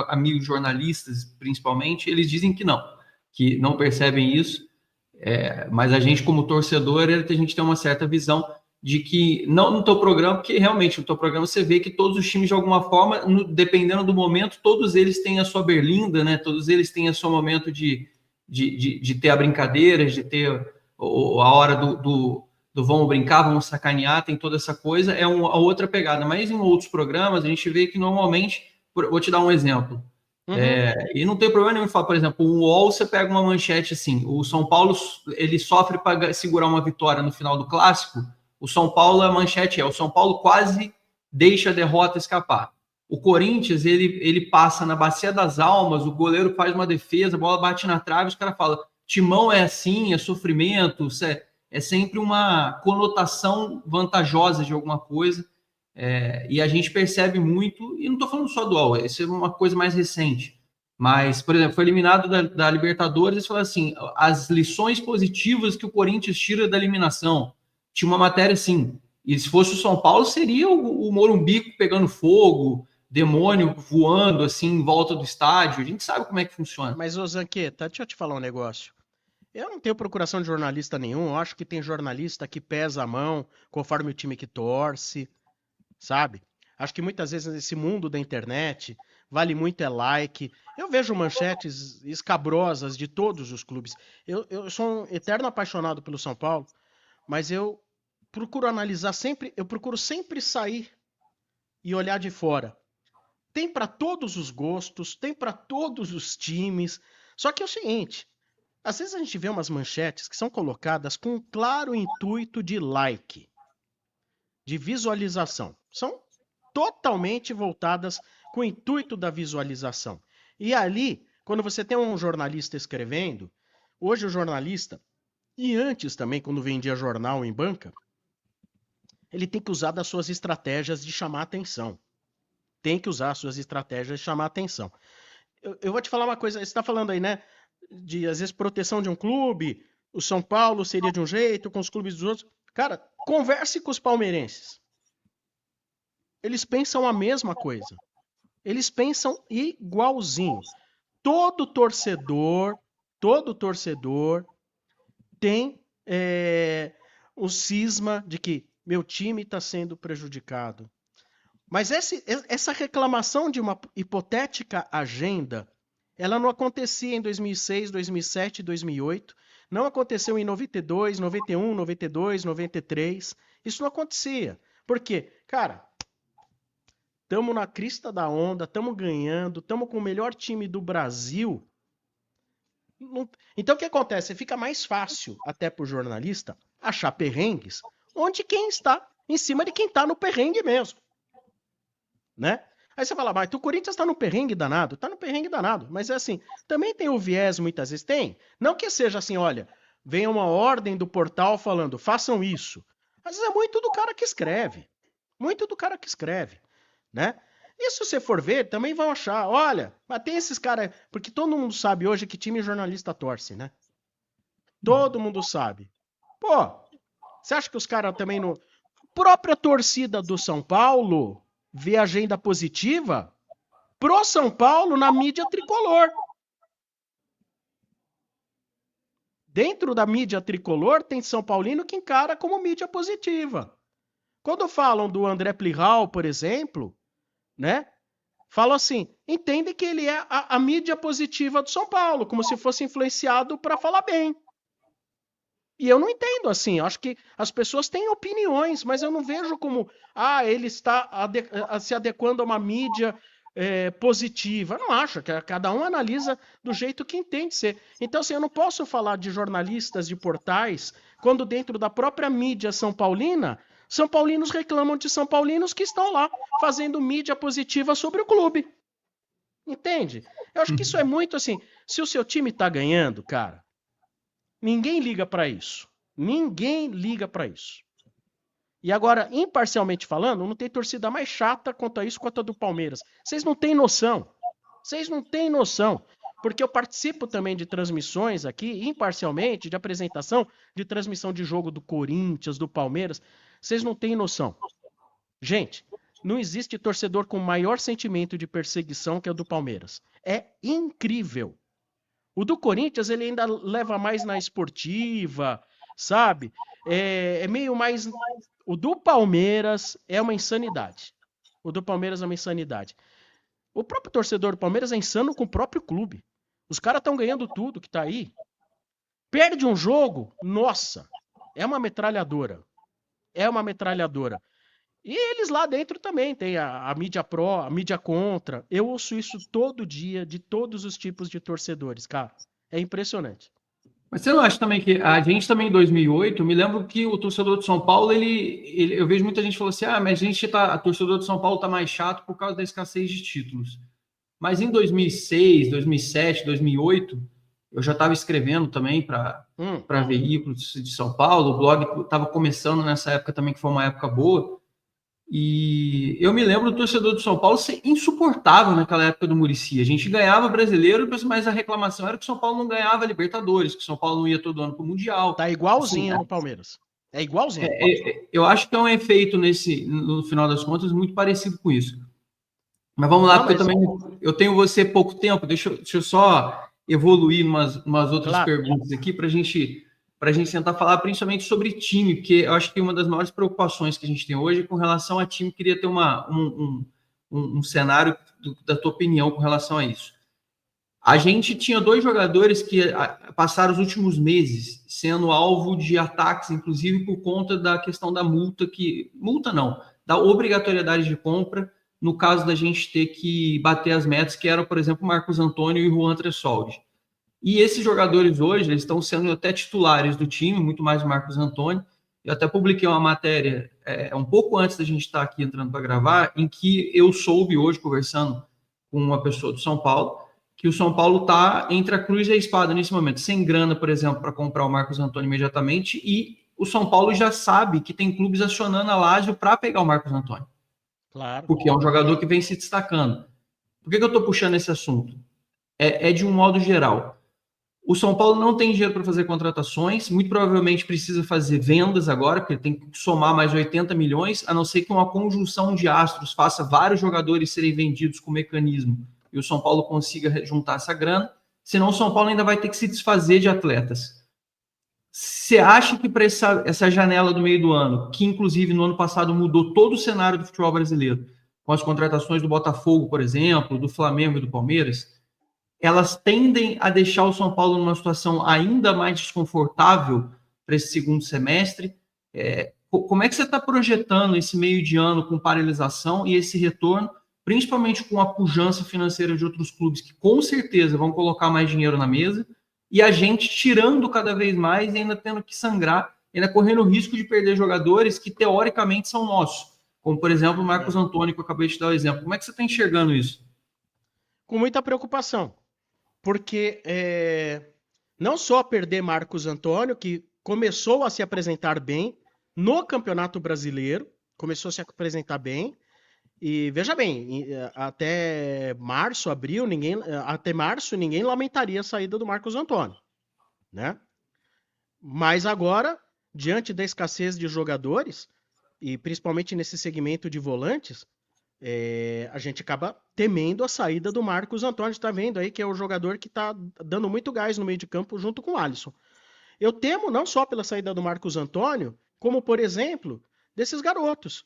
amigos jornalistas, principalmente, eles dizem que não percebem isso, mas a gente como torcedor, a gente tem uma certa visão de que, não no teu programa, porque realmente no teu programa você vê que todos os times, de alguma forma, dependendo do momento, todos eles têm a sua berlinda, né? Todos eles têm o seu momento de ter a brincadeira, de ter a hora do vamos brincar, vamos sacanear, tem toda essa coisa, a outra pegada. Mas em outros programas, a gente vê que normalmente, vou te dar um exemplo, e não tem problema nenhum falar, por exemplo, o UOL, você pega uma manchete assim, o São Paulo, ele sofre para segurar uma vitória no final do Clássico, o São Paulo, a manchete o São Paulo quase deixa a derrota escapar. O Corinthians, ele passa na Bacia das Almas, o goleiro faz uma defesa, a bola bate na trave, os caras falam, Timão é assim, é sofrimento, é sempre uma conotação vantajosa de alguma coisa, e a gente percebe muito, e não estou falando só do UOL, isso é uma coisa mais recente, mas, por exemplo, foi eliminado da Libertadores, eles falam assim, as lições positivas que o Corinthians tira da eliminação, tinha uma matéria assim, e se fosse o São Paulo, seria o Morumbi pegando fogo, demônio voando assim em volta do estádio. A gente sabe como é que funciona. Mas, ô Zanqueta, deixa eu te falar um negócio. Eu não tenho procuração de jornalista nenhum. Eu acho que tem jornalista que pesa a mão conforme o time que torce, sabe? Acho que muitas vezes nesse mundo da internet vale muito é like. Eu vejo manchetes escabrosas de todos os clubes. Eu sou um eterno apaixonado pelo São Paulo, mas eu procuro analisar sempre, eu procuro sempre sair e olhar de fora. Tem para todos os gostos, tem para todos os times. Só que é o seguinte, às vezes a gente vê umas manchetes que são colocadas com um claro intuito de like, de visualização. São totalmente voltadas com o intuito da visualização. E ali, quando você tem um jornalista escrevendo, hoje o jornalista, e antes também, quando vendia jornal em banca, ele tem que usar das suas estratégias de chamar atenção. Tem que usar as suas estratégias de chamar atenção. Eu vou te falar uma coisa, você está falando aí, né? De, às vezes, proteção de um clube, o São Paulo seria de um jeito, com os clubes dos outros. Cara, converse com os palmeirenses. Eles pensam a mesma coisa. Eles pensam igualzinho. Todo torcedor tem o cisma de que meu time está sendo prejudicado. Mas essa reclamação de uma hipotética agenda, ela não acontecia em 2006, 2007, 2008, não aconteceu em 92, 91, 92, 93, isso não acontecia. Por quê? Cara, estamos na crista da onda, estamos ganhando, estamos com o melhor time do Brasil. Então o que acontece? Fica mais fácil até para o jornalista achar perrengues onde quem está em cima de quem está no perrengue mesmo. Né? Aí você fala, mas o Corinthians tá no perrengue danado. Tá no perrengue danado. Mas é assim, também tem o viés, muitas vezes tem. Não que seja assim, olha, venha uma ordem do portal falando, façam isso. Às vezes é muito do cara que escreve. Muito do cara que escreve, né? E se você for ver, também vão achar, olha, mas tem esses caras... Porque todo mundo sabe hoje que time jornalista torce, né? Todo mundo sabe. Pô, você acha que os caras também não... Própria torcida do São Paulo vê agenda positiva pro São Paulo na mídia tricolor. Dentro da mídia tricolor tem São Paulino que encara como mídia positiva. Quando falam do André Plihal, por exemplo, né? Falam assim, entendem que ele é a mídia positiva do São Paulo, como se fosse influenciado para falar bem. E eu não entendo assim, eu acho que as pessoas têm opiniões, mas eu não vejo como, ele está se adequando a uma mídia positiva. Eu não acho, que cada um analisa do jeito que entende ser. Então, assim, eu não posso falar de jornalistas de portais, quando dentro da própria mídia são paulina, São Paulinos reclamam de São Paulinos que estão lá fazendo mídia positiva sobre o clube. Entende? Eu acho que isso é muito assim, se o seu time tá ganhando, cara, ninguém liga para isso. Ninguém liga para isso. E agora, imparcialmente falando, não tem torcida mais chata quanto a isso quanto a do Palmeiras. Vocês não têm noção. Vocês não têm noção. porque eu participo também de transmissões aqui, imparcialmente, de apresentação, de transmissão de jogo do Corinthians, do Palmeiras. Vocês não têm noção. Gente, não existe torcedor com maior sentimento de perseguição que o do Palmeiras. É incrível. O do Corinthians, ele ainda leva mais na esportiva, sabe? É meio mais. O do Palmeiras é uma insanidade. O do Palmeiras é uma insanidade. O próprio torcedor do Palmeiras é insano com o próprio clube. Os caras estão ganhando tudo que tá aí. Perde um jogo, nossa, é uma metralhadora. É uma metralhadora. E eles lá dentro também tem a mídia pró, a mídia contra. Eu ouço isso todo dia de todos os tipos de torcedores, cara. É impressionante. Mas você não acha também que a gente também em 2008, eu me lembro que o torcedor de São Paulo, eu vejo muita gente falando assim, mas a torcedor de São Paulo tá mais chato por causa da escassez de títulos. Mas em 2006, 2007, 2008, eu já estava escrevendo também para veículos de São Paulo, o blog estava começando nessa época também, que foi uma época boa, e eu me lembro do torcedor do São Paulo ser insuportável naquela época do Muricy. A gente ganhava brasileiro, mas a reclamação era que o São Paulo não ganhava Libertadores, que o São Paulo não ia todo ano para o Mundial. Tá igualzinho assim, no Palmeiras. É igualzinho. Eu acho que é um efeito no final das contas, muito parecido com isso. Mas vamos lá, porque eu tenho você pouco tempo, deixa eu só evoluir umas outras perguntas aqui para a gente tentar falar principalmente sobre time, porque eu acho que uma das maiores preocupações que a gente tem hoje é com relação a time. Queria ter um cenário da tua opinião com relação a isso. A gente tinha 2 jogadores que passaram os últimos meses sendo alvo de ataques, inclusive por conta da questão da da obrigatoriedade de compra, no caso da gente ter que bater as metas, que eram, por exemplo, Marcos Antônio e Juan Tressoldi. E esses jogadores hoje, eles estão sendo até titulares do time, muito mais o Marcos Antônio. Eu até publiquei uma matéria um pouco antes da gente estar aqui entrando para gravar, em que eu soube hoje, conversando com uma pessoa do São Paulo, que o São Paulo está entre a cruz e a espada nesse momento, sem grana, por exemplo, para comprar o Marcos Antônio imediatamente, e o São Paulo já sabe que tem clubes acionando a Lazio para pegar o Marcos Antônio. Claro. Porque é um jogador que vem se destacando. Por que eu estou puxando esse assunto? É de um modo geral. O São Paulo não tem dinheiro para fazer contratações, muito provavelmente precisa fazer vendas agora, porque tem que somar mais 80 milhões, a não ser que uma conjunção de astros faça vários jogadores serem vendidos com mecanismo e o São Paulo consiga juntar essa grana, senão o São Paulo ainda vai ter que se desfazer de atletas. Você acha que para essa janela do meio do ano, que inclusive no ano passado mudou todo o cenário do futebol brasileiro, com as contratações do Botafogo, por exemplo, do Flamengo e do Palmeiras, elas tendem a deixar o São Paulo numa situação ainda mais desconfortável para esse segundo semestre? Como é que você está projetando esse meio de ano com paralisação e esse retorno, principalmente com a pujança financeira de outros clubes que com certeza vão colocar mais dinheiro na mesa, e a gente tirando cada vez mais e ainda tendo que sangrar, ainda correndo o risco de perder jogadores que teoricamente são nossos, como por exemplo o Marcos Antônio, que eu acabei de dar o exemplo. Como é que você está enxergando isso? Com muita preocupação, porque não só perder Marcos Antônio, que começou a se apresentar bem no Campeonato Brasileiro, começou a se apresentar bem, e veja bem, até março, abril, até março ninguém lamentaria a saída do Marcos Antônio, né? Mas agora, diante da escassez de jogadores, e principalmente nesse segmento de volantes, a gente acaba temendo a saída do Marcos Antônio. Está vendo aí que é o jogador que está dando muito gás no meio de campo junto com o Alisson. Eu temo não só pela saída do Marcos Antônio, como, por exemplo, desses garotos.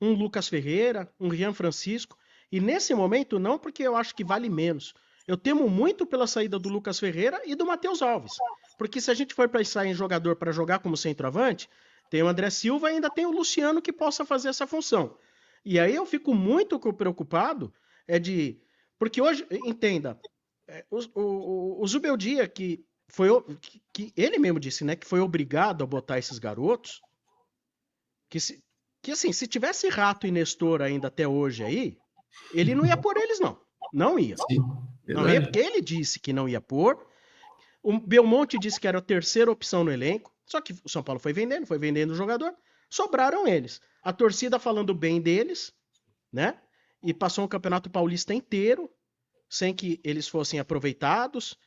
Um Lucas Ferreira, um Rian Francisco. E nesse momento, não porque eu acho que vale menos. Eu temo muito pela saída do Lucas Ferreira e do Matheus Alves. Porque se a gente for pensar em jogador para jogar como centroavante, tem o André Silva e ainda tem o Luciano que possa fazer essa função. E aí eu fico muito preocupado porque hoje, entenda, o Zubeldia, que ele mesmo disse, né, que foi obrigado a botar esses garotos, que assim, se tivesse Rato e Nestor ainda até hoje aí, ele não ia pôr eles, não. Não ia. Sim, não ia, porque ele disse que não ia pôr. O Belmonte disse que era a terceira opção no elenco, só que o São Paulo foi vendendo o jogador, sobraram eles. A torcida falando bem deles, né? E passou um Campeonato Paulista inteiro sem que eles fossem aproveitados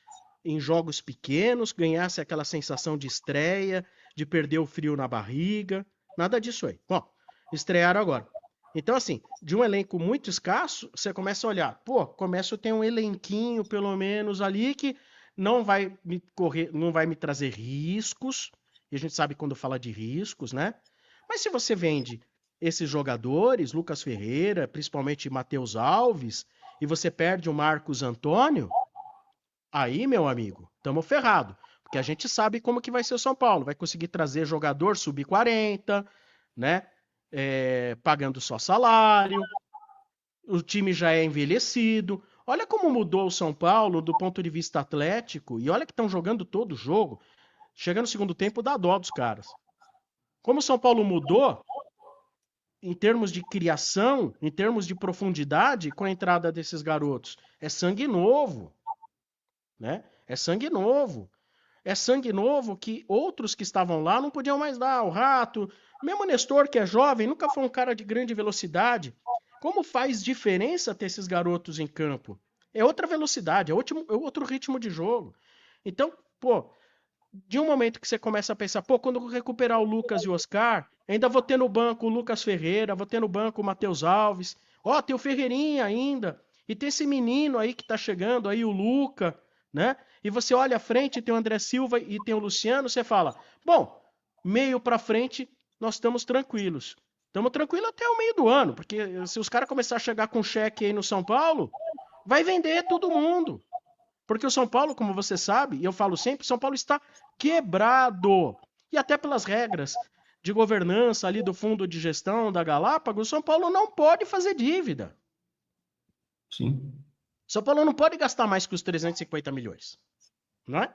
em jogos pequenos, ganhasse aquela sensação de estreia, de perder o frio na barriga, nada disso aí. Bom, estrearam agora. Então, assim, de um elenco muito escasso, você começa a olhar, pô, começa a ter um elenquinho, pelo menos, ali que não vai me correr, não vai me trazer riscos, e a gente sabe quando fala de riscos, né? Mas se você vende esses jogadores, Lucas Ferreira, principalmente Matheus Alves, e você perde o Marcos Antônio, aí, meu amigo, estamos ferrado. Porque a gente sabe como que vai ser o São Paulo. Vai conseguir trazer jogador sub-40, né? Pagando só salário. O time já é envelhecido. Olha como mudou o São Paulo do ponto de vista atlético. E olha que estão jogando todo o jogo. Chega no segundo tempo, dá dó dos caras. Como o São Paulo mudou, em termos de criação, em termos de profundidade, com a entrada desses garotos, é sangue novo, né? É sangue novo. É sangue novo que outros que estavam lá não podiam mais dar. O Rato, mesmo o Nestor, que é jovem, nunca foi um cara de grande velocidade. Como faz diferença ter esses garotos em campo? É outra velocidade, é outro ritmo de jogo. Então, pô, de um momento que você começa a pensar, pô, quando eu recuperar o Lucas e o Oscar, ainda vou ter no banco o Lucas Ferreira, vou ter no banco o Matheus Alves, ó, tem o Ferreirinha ainda, e tem esse menino aí que tá chegando aí, o Luca, né? E você olha à frente, tem o André Silva e tem o Luciano, você fala, bom, meio pra frente, nós estamos tranquilos. Estamos tranquilos até o meio do ano, porque se os caras começarem a chegar com cheque aí no São Paulo, vai vender todo mundo. Porque o São Paulo, como você sabe, e eu falo sempre, São Paulo está quebrado. E até pelas regras de governança ali do fundo de gestão da Galápagos, São Paulo não pode fazer dívida. Sim. São Paulo não pode gastar mais que os 350 milhões. Não é?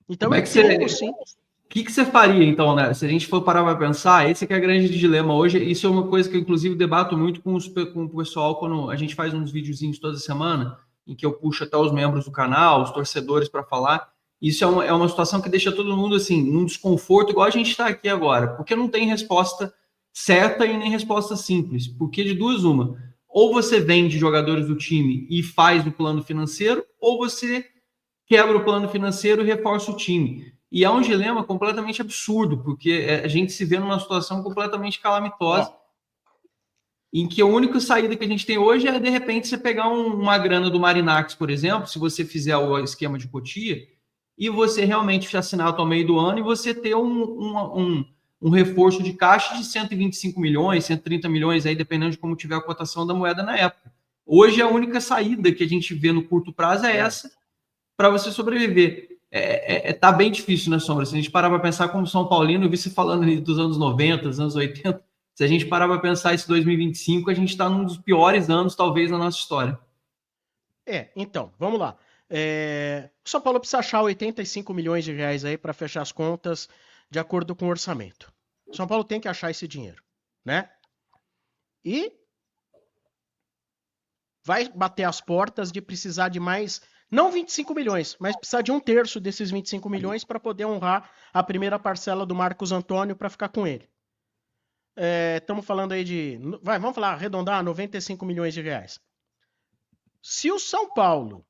Então Como eu é que você, entendo, sim. o que você faria, então, né? Se a gente for parar para pensar, esse que é o grande dilema hoje. Isso é uma coisa que eu, inclusive, debato muito com o pessoal quando a gente faz uns videozinhos toda semana, em que eu puxo até os membros do canal, os torcedores para falar. Isso é uma situação que deixa todo mundo, assim, num desconforto, igual a gente está aqui agora, porque não tem resposta certa e nem resposta simples. Porque de duas, uma. Ou você vende jogadores do time e faz o plano financeiro, ou você quebra o plano financeiro e reforça o time. E é um dilema completamente absurdo, porque a gente se vê numa situação completamente calamitosa, em que a única saída que a gente tem hoje é, de repente, você pegar uma grana do Marinax, por exemplo, se você fizer o esquema de Cotia, e você realmente assinar até o meio do ano e você ter um reforço de caixa de 125 milhões, 130 milhões, aí, dependendo de como tiver a cotação da moeda na época. Hoje, a única saída que a gente vê no curto prazo é essa, para você sobreviver. Tá bem difícil, né, Sombra? Se a gente parar para pensar como São Paulino, eu vi você falando dos anos 90, dos anos 80, se a gente parar para pensar esse 2025, a gente está num dos piores anos, talvez, da nossa história. Então, vamos lá. O São Paulo precisa achar 85 milhões de reais aí para fechar as contas de acordo com o orçamento. O São Paulo tem que achar esse dinheiro, né? E vai bater as portas de precisar de mais, não 25 milhões, mas precisar de um terço desses 25 milhões para poder honrar a primeira parcela do Marcos Antônio para ficar com ele. Estamos falando aí de, vamos falar, arredondar 95 milhões de reais. Se o São Paulo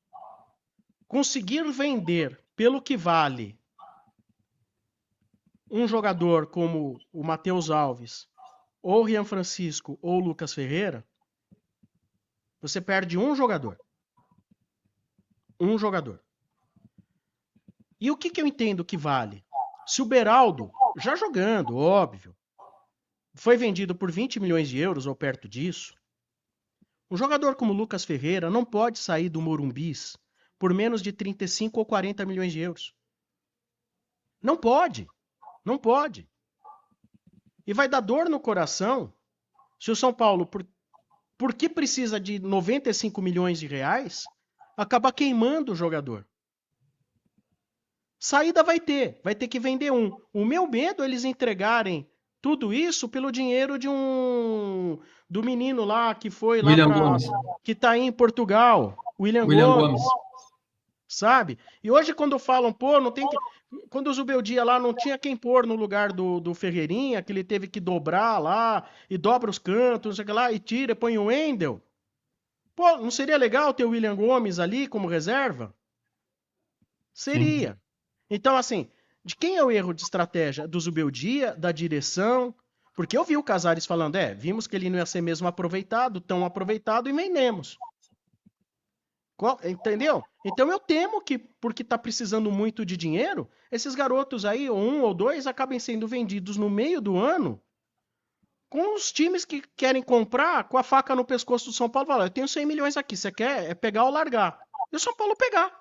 conseguir vender pelo que vale um jogador como o Matheus Alves, ou o Rian Francisco, ou o Lucas Ferreira, você perde um jogador. Um jogador. E o que eu entendo que vale? Se o Beraldo, já jogando, óbvio, foi vendido por 20 milhões de euros ou perto disso, um jogador como o Lucas Ferreira não pode sair do Morumbis por menos de 35 ou 40 milhões de euros. Não pode. Não pode. E vai dar dor no coração se o São Paulo, porque precisa de 95 milhões de reais, acaba queimando o jogador. Saída vai ter que vender um. O meu medo é eles entregarem tudo isso pelo dinheiro do menino lá que foi lá William para Gomes. que tá aí em Portugal, William Gomes. Sabe? E hoje quando falam, pô, não tem que quando o Zubeldia lá não tinha quem pôr no lugar do Ferreirinha, que ele teve que dobrar lá e dobra os cantos, não sei o que lá, e tira, põe o Wendel. Pô, não seria legal ter o William Gomes ali como reserva? Sim. Seria. Então, assim, de quem é o erro de estratégia? Do Zubeldia, da direção? Porque eu vi o Casares falando, vimos que ele não ia ser mesmo aproveitado, tão aproveitado e vendemos. Entendeu? Então eu temo que, porque está precisando muito de dinheiro, esses garotos aí, ou um ou dois, acabem sendo vendidos no meio do ano com os times que querem comprar com a faca no pescoço do São Paulo. Falar, eu tenho 100 milhões aqui, você quer? É pegar ou largar. E o São Paulo pegar.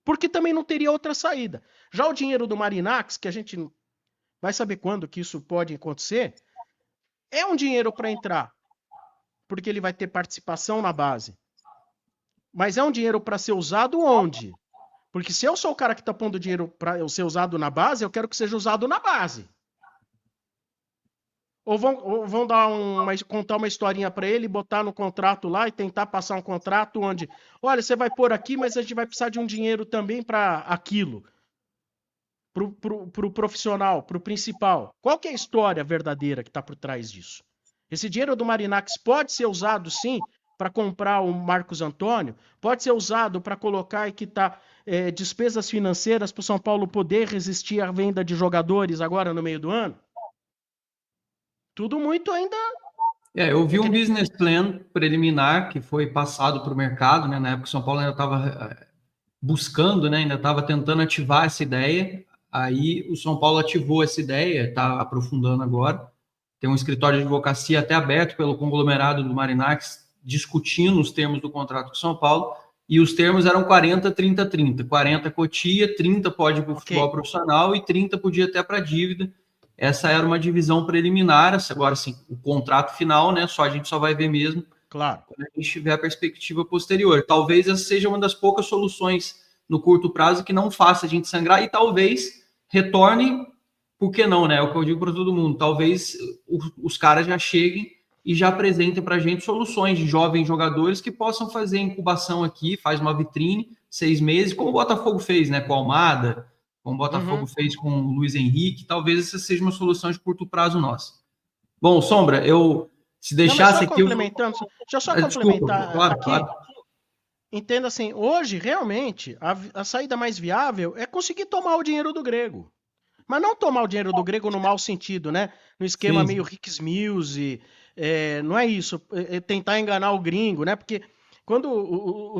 Porque também não teria outra saída. Já o dinheiro do Marinax, que a gente vai saber quando que isso pode acontecer, é um dinheiro para entrar, porque ele vai ter participação na base. Mas é um dinheiro para ser usado onde? Porque se eu sou o cara que está pondo dinheiro para ser usado na base, eu quero que seja usado na base. Ou vão contar uma historinha para ele, botar no contrato lá e tentar passar um contrato onde, olha, você vai pôr aqui, mas a gente vai precisar de um dinheiro também para aquilo, pro profissional, pro principal. Qual que é a história verdadeira que está por trás disso? Esse dinheiro do Marinax pode ser usado, sim, para comprar o Marcos Antônio, pode ser usado para colocar e quitar despesas financeiras para o São Paulo poder resistir à venda de jogadores agora no meio do ano? Tudo muito ainda. Eu É vi que um nem... business plan preliminar que foi passado para o mercado, né? Na época o São Paulo ainda estava buscando, né? Ainda estava tentando ativar essa ideia. Aí o São Paulo ativou essa ideia, está aprofundando agora. Tem um escritório de advocacia até aberto pelo conglomerado do Marinax, discutindo os termos do contrato com o São Paulo. E os termos eram 40, 30, 30. 40 cotia, 30 pode para o Ok, futebol profissional e 30 podia até para dívida. Essa era uma divisão preliminar. Agora, sim, o contrato final, né? A gente só vai ver mesmo claro. quando a gente tiver a perspectiva posterior. Talvez essa seja uma das poucas soluções no curto prazo que não faça a gente sangrar e talvez retorne, por que não, né? É o que eu digo para todo mundo. Talvez os caras já cheguem e já apresentem para a gente soluções de jovens jogadores que possam fazer incubação aqui, faz uma vitrine, 6 meses, como o Botafogo fez, né? Com a Almada, como o Botafogo Uhum. fez com o Luiz Henrique. Talvez essa seja uma solução de curto prazo nossa. Bom, Sombra, eu se Não, mas só deixasse aqui, eu... complementando, deixa eu só Desculpa, complementar claro, aqui. claro. Entenda assim, hoje realmente a saída mais viável é conseguir tomar o dinheiro do grego. Mas não tomar o dinheiro do grego no mau sentido, né? No esquema meio Sim, Rick Mills, não é isso. É tentar enganar o gringo, né? Porque quando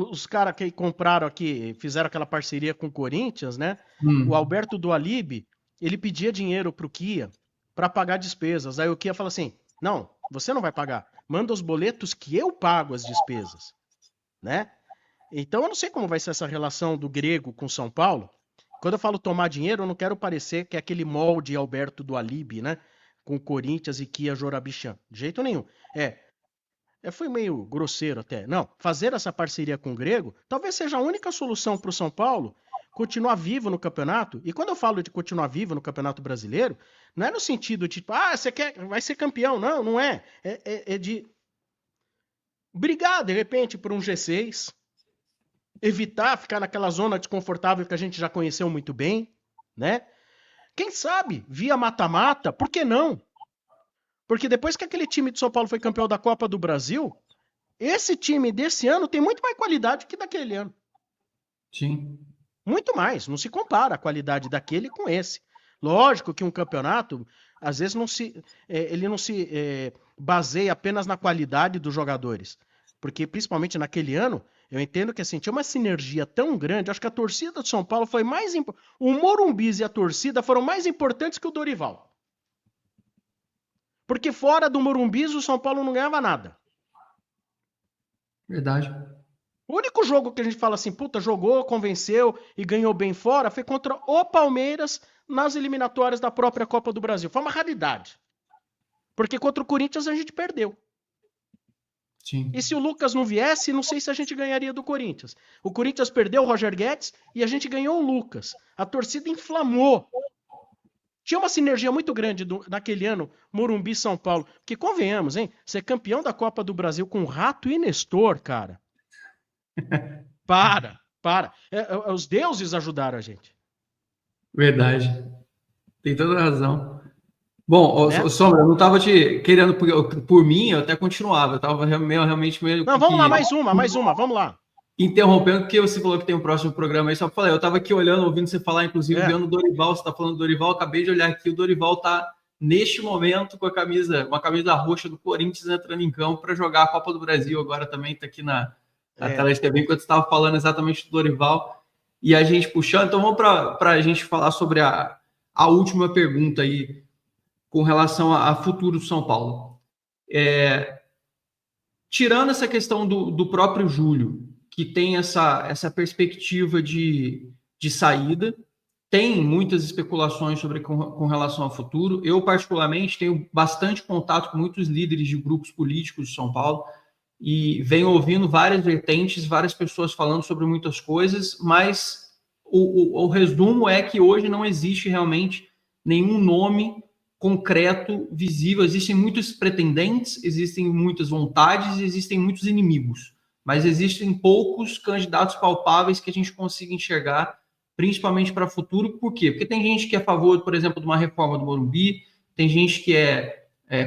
os caras que compraram aqui, fizeram aquela parceria com o Corinthians, né? O hum, Alberto Dualib, ele pedia dinheiro pro Kia para pagar despesas. Aí o Kia fala assim: não, você não vai pagar. Manda os boletos que eu pago as despesas, né? Então eu não sei como vai ser essa relação do grego com São Paulo. Quando eu falo tomar dinheiro, eu não quero parecer que é aquele molde Alberto do Alibi, né? Com Corinthians e Kia Jorabichan. De jeito nenhum. Foi meio grosseiro até. Não, fazer essa parceria com o grego talvez seja a única solução para o São Paulo continuar vivo no campeonato. E quando eu falo de continuar vivo no Campeonato Brasileiro, não é no sentido de, tipo, você vai ser campeão. Não, não é. É de brigar, de repente, por um G6, evitar ficar naquela zona desconfortável que a gente já conheceu muito bem, né? Quem sabe, via mata-mata, por que não? Porque depois que aquele time de São Paulo foi campeão da Copa do Brasil, esse time desse ano tem muito mais qualidade que daquele ano. sim, Muito mais, não se compara a qualidade daquele com esse. Lógico que um campeonato, às vezes, ele não se baseia apenas na qualidade dos jogadores. Porque, principalmente naquele ano, eu entendo que assim, tinha uma sinergia tão grande. Acho que a torcida do São Paulo foi mais. O Morumbis e a torcida foram mais importantes que o Dorival. Porque fora do Morumbis, o São Paulo não ganhava nada. verdade. O único jogo que a gente fala assim, puta, jogou, convenceu e ganhou bem fora foi contra o Palmeiras nas eliminatórias da própria Copa do Brasil. Foi uma raridade. Porque contra o Corinthians a gente perdeu. E Sim, se o Lucas não viesse, não sei se a gente ganharia do Corinthians. O Corinthians perdeu o Roger Guedes e a gente ganhou o Lucas. A torcida inflamou. Tinha uma sinergia muito grande naquele ano, Morumbi São Paulo. Que convenhamos, hein? Ser campeão da Copa do Brasil com Rato e Nestor, cara. Para. Os deuses ajudaram a gente. verdade. Tem toda razão. Bom, né? Sombra, eu não estava te querendo por mim, eu até continuava. Eu estava realmente meio Não, vamos lá, que mais uma, vamos lá. interrompendo, porque você falou que tem um próximo programa aí. Só para falar, eu estava aqui olhando, ouvindo você falar, inclusive É, vendo o Dorival. Você está falando do Dorival, acabei de olhar aqui. O Dorival está, neste momento, com uma camisa roxa do Corinthians entrando em campo para jogar a Copa do Brasil. Agora também está aqui na é. tela de TV, enquanto você estava falando exatamente do Dorival. E a gente puxando. Então, vamos para a gente falar sobre a última pergunta aí com relação a futuro do São Paulo. Tirando essa questão do próprio Júlio, que tem essa perspectiva de saída, tem muitas especulações com relação ao futuro. Eu, particularmente, tenho bastante contato com muitos líderes de grupos políticos de São Paulo e venho ouvindo várias vertentes, várias pessoas falando sobre muitas coisas, mas o resumo é que hoje não existe realmente nenhum nome concreto, visível. Existem muitos pretendentes, existem muitas vontades, existem muitos inimigos, mas existem poucos candidatos palpáveis que a gente consiga enxergar, principalmente para o futuro. Por quê? Porque tem gente que é a favor, por exemplo, de uma reforma do Morumbi, tem gente que é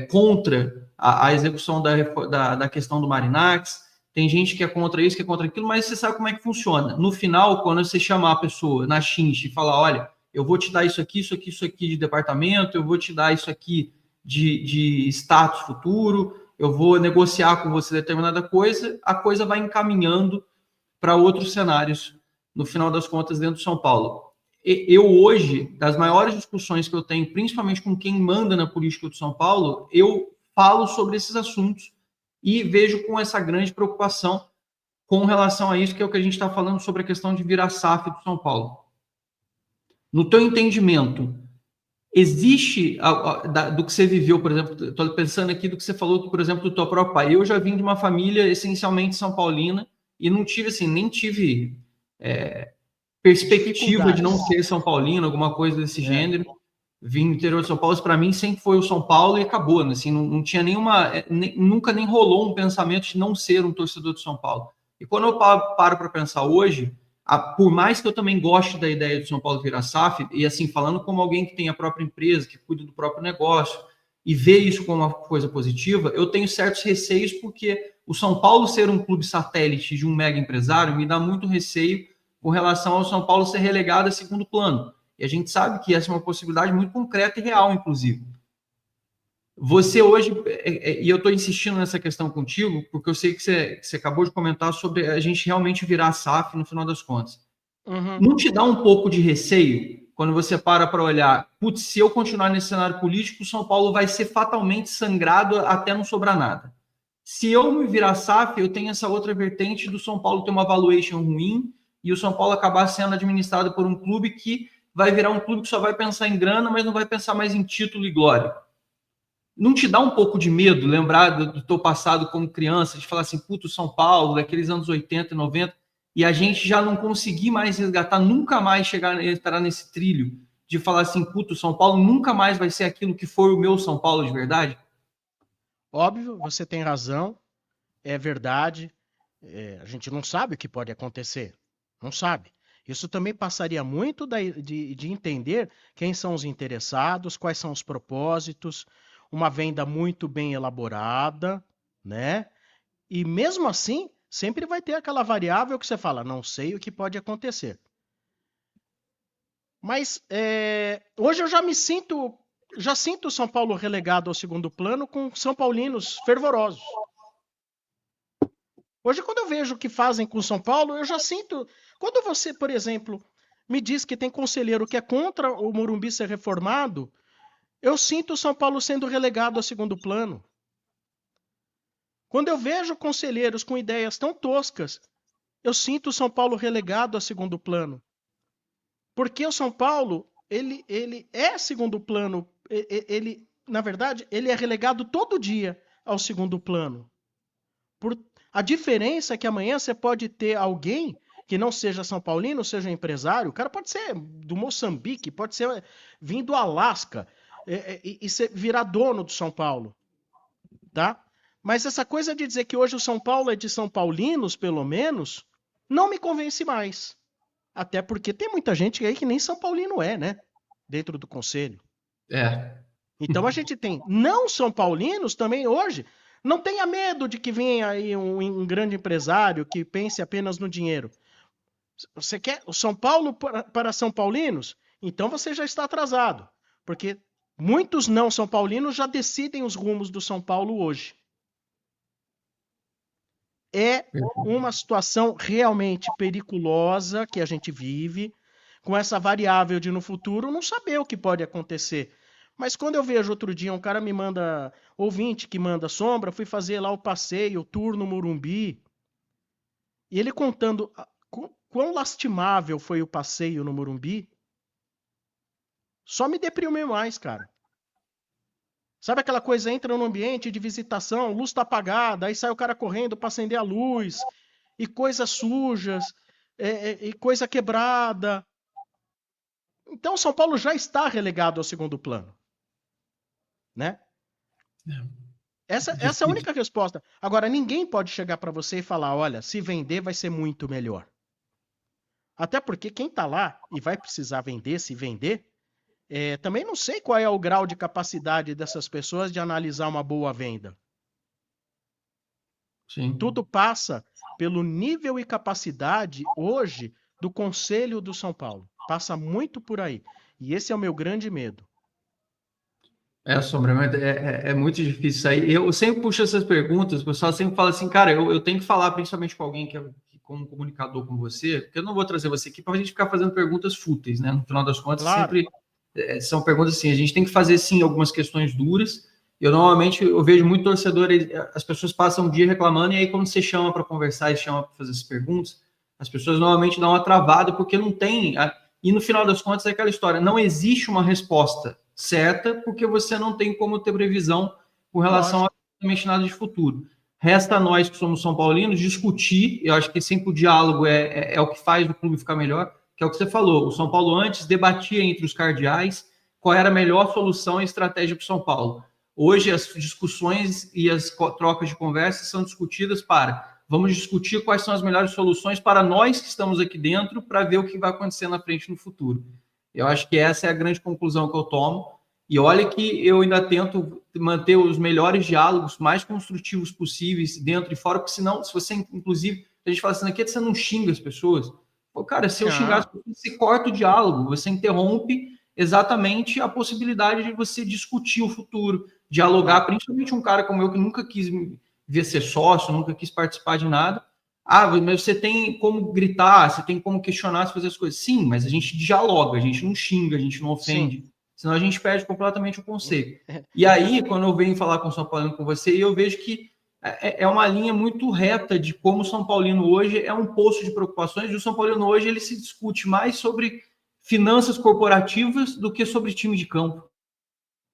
contra a execução da questão do Marinax, tem gente que é contra isso, que é contra aquilo, mas você sabe como é que funciona. No final, quando você chamar a pessoa na chincha e falar, olha, eu vou te dar isso aqui, isso aqui, isso aqui de departamento, eu vou te dar isso aqui de status futuro, eu vou negociar com você determinada coisa, a coisa vai encaminhando para outros cenários, no final das contas, dentro de São Paulo. Eu hoje, das maiores discussões que eu tenho, principalmente com quem manda na política de São Paulo, eu falo sobre esses assuntos e vejo com essa grande preocupação com relação a isso, que é o que a gente está falando sobre a questão de virar SAF do São Paulo. No teu entendimento, existe do que você viveu, por exemplo, estou pensando aqui do que você falou, por exemplo, do teu próprio pai. Eu já vim de uma família essencialmente são paulina e não tive, assim, nem tive perspectiva de não Dificuldades. ser São Paulino, alguma coisa desse É. gênero. Vim do interior de São Paulo, para mim sempre foi o São Paulo e acabou, né? Assim, não tinha nenhuma, nunca nem rolou um pensamento de não ser um torcedor de São Paulo. E quando eu paro para pensar hoje, por mais que eu também goste da ideia de São Paulo virar SAF, e assim, falando como alguém que tem a própria empresa, que cuida do próprio negócio, e vê isso como uma coisa positiva, eu tenho certos receios, porque o São Paulo ser um clube satélite de um mega empresário me dá muito receio com relação ao São Paulo ser relegado a segundo plano. E a gente sabe que essa é uma possibilidade muito concreta e real, inclusive. Você hoje, e eu estou insistindo nessa questão contigo, porque eu sei que você acabou de comentar sobre a gente realmente virar SAF no final das contas. Uhum. Não te dá um pouco de receio quando você para olhar, putz, se eu continuar nesse cenário político, o São Paulo vai ser fatalmente sangrado até não sobrar nada. Se eu me virar SAF, eu tenho essa outra vertente do São Paulo ter uma valuation ruim e o São Paulo acabar sendo administrado por um clube que vai virar um clube que só vai pensar em grana, mas não vai pensar mais em título e glória. Não te dá um pouco de medo lembrar do teu passado como criança, de falar assim, puto, São Paulo, daqueles anos 80 e 90, e a gente já não conseguir mais resgatar, nunca mais entrar nesse trilho de falar assim, puto, São Paulo nunca mais vai ser aquilo que foi o meu São Paulo de verdade? Óbvio, você tem razão, é verdade. A gente não sabe o que pode acontecer. Não sabe. Isso também passaria muito de entender quem são os interessados, quais são os propósitos, uma venda muito bem elaborada, né? E mesmo assim, sempre vai ter aquela variável que você fala, não sei o que pode acontecer. Mas hoje eu já sinto o São Paulo relegado ao segundo plano com São Paulinos fervorosos. Hoje, quando eu vejo o que fazem com o São Paulo, eu já sinto. Quando você, por exemplo, me diz que tem conselheiro que é contra o Morumbi ser reformado, eu sinto o São Paulo sendo relegado ao segundo plano. Quando eu vejo conselheiros com ideias tão toscas, eu sinto o São Paulo relegado a segundo plano. Porque o São Paulo, ele é segundo plano. Na verdade, ele é relegado todo dia ao segundo plano. A diferença é que amanhã você pode ter alguém que não seja São Paulino, seja empresário, o cara pode ser do Moçambique, pode ser vindo do Alasca e virar dono do São Paulo, tá? Mas essa coisa de dizer que hoje o São Paulo é de São Paulinos, pelo menos, não me convence mais. Até porque tem muita gente aí que nem São Paulino é, né? Dentro do conselho. É. Então a gente tem não São Paulinos também hoje. Não tenha medo de que venha aí um grande empresário que pense apenas no dinheiro. Você quer o São Paulo para São Paulinos? Então você já está atrasado. Porque muitos não São Paulinos já decidem os rumos do São Paulo hoje. É uma situação realmente perigosa que a gente vive, com essa variável de no futuro não saber o que pode acontecer. Mas quando eu vejo outro dia um cara me manda, ouvinte que manda Sombra, fui fazer lá o passeio, o tour no Morumbi, e ele contando quão lastimável foi o passeio no Morumbi, só me deprimiu mais, cara. Sabe aquela coisa, entra no ambiente de visitação, luz tá apagada, aí sai o cara correndo para acender a luz, e coisas sujas, e coisa quebrada. Então São Paulo já está relegado ao segundo plano, né? Essa é a única resposta. Agora, ninguém pode chegar para você e falar, olha, se vender vai ser muito melhor. Até porque quem tá lá e vai precisar vender, se vender, também não sei qual é o grau de capacidade dessas pessoas de analisar uma boa venda. Sim. Tudo passa pelo nível e capacidade hoje do Conselho do São Paulo. Passa muito por aí. E esse é o meu grande medo. Sombra, é muito difícil isso aí. Eu sempre puxo essas perguntas, o pessoal sempre fala assim, cara, eu tenho que falar principalmente com alguém que como comunicador com você, porque eu não vou trazer você aqui para a gente ficar fazendo perguntas fúteis, né? No final das contas, Claro. sempre são perguntas assim, a gente tem que fazer, sim, algumas questões duras. Eu vejo muito torcedor, as pessoas passam um dia reclamando, e aí quando você chama para conversar e chama para fazer essas perguntas, as pessoas normalmente dão uma travada, porque não tem... E no final das contas é aquela história, não existe uma resposta certa, porque você não tem como ter previsão com relação a nada de futuro. Resta a nós que somos São Paulinos discutir, eu acho que sempre o diálogo é o que faz o clube ficar melhor, que é o que você falou, o São Paulo antes debatia entre os cardeais qual era a melhor solução e estratégia para o São Paulo. Hoje as discussões e as trocas de conversas são discutidas vamos discutir quais são as melhores soluções para nós que estamos aqui dentro para ver o que vai acontecer na frente no futuro. Eu acho que essa é a grande conclusão que eu tomo. E olha que eu ainda tento manter os melhores diálogos mais construtivos possíveis dentro e fora, porque senão, se você, inclusive, a gente fala assim, aqui você não xinga as pessoas. Pô, cara, se eu xingar as pessoas, você corta o diálogo, você interrompe exatamente a possibilidade de você discutir o futuro, dialogar, principalmente um cara como eu que nunca quis ver ser sócio, nunca quis participar de nada. Mas você tem como gritar, você tem como questionar, fazer as coisas. Sim, mas a gente dialoga, a gente não xinga, a gente não ofende. Sim. Senão a gente perde completamente o conceito. E aí, quando eu venho falar com o São Paulino, com você, eu vejo que é uma linha muito reta de como o São Paulino hoje é um poço de preocupações, e o São Paulino hoje ele se discute mais sobre finanças corporativas do que sobre time de campo,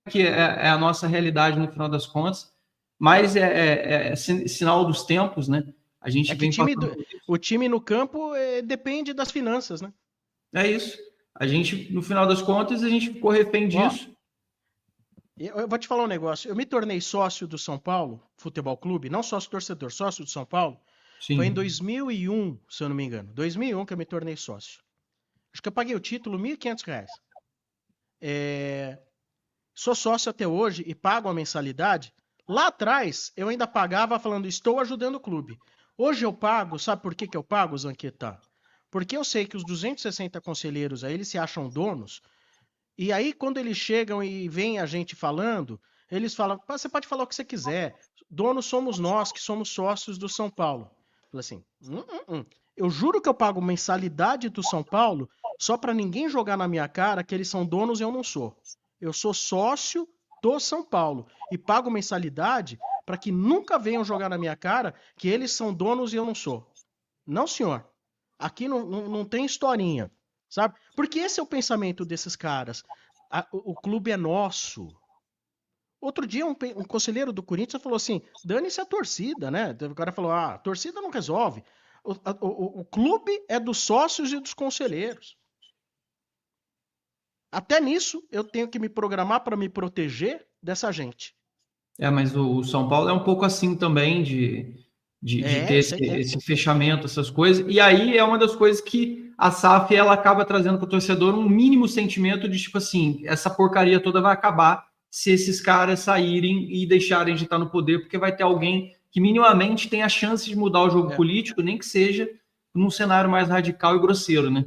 que é a nossa realidade no final das contas, mas é sinal dos tempos, né? A gente vem o time no campo depende das finanças, né? É isso. A gente, no final das contas, a gente ficou refém disso. Eu vou te falar um negócio. Eu me tornei sócio do São Paulo Futebol Clube, não sócio torcedor, sócio do São Paulo. Sim. Foi em 2001, se eu não me engano. 2001 que eu me tornei sócio. Acho que eu paguei o título R$ 1.500. Sou sócio até hoje e pago a mensalidade. Lá atrás, eu ainda pagava falando, estou ajudando o clube. Hoje eu pago, sabe por que eu pago, Zanqueta? Porque eu sei que os 260 conselheiros aí, eles se acham donos. E aí, quando eles chegam e vem a gente falando, eles falam, você pode falar o que você quiser. Donos somos nós, que somos sócios do São Paulo. Fala assim, eu juro que eu pago mensalidade do São Paulo só para ninguém jogar na minha cara que eles são donos e eu não sou. Eu sou sócio do São Paulo e pago mensalidade para que nunca venham jogar na minha cara que eles são donos e eu não sou. Não, senhor. Aqui não tem historinha, sabe? Porque esse é o pensamento desses caras. O clube é nosso. Outro dia um conselheiro do Corinthians falou assim, dane-se a torcida, né? O cara falou, a torcida não resolve. O clube é dos sócios e dos conselheiros. Até nisso eu tenho que me programar para me proteger dessa gente. Mas o São Paulo é um pouco assim também de ter esse fechamento, essas coisas. E aí é uma das coisas que a SAF ela acaba trazendo para o torcedor um mínimo sentimento de tipo assim, essa porcaria toda vai acabar se esses caras saírem e deixarem de estar no poder, porque vai ter alguém que minimamente tem a chance de mudar o jogo político, nem que seja num cenário mais radical e grosseiro, né?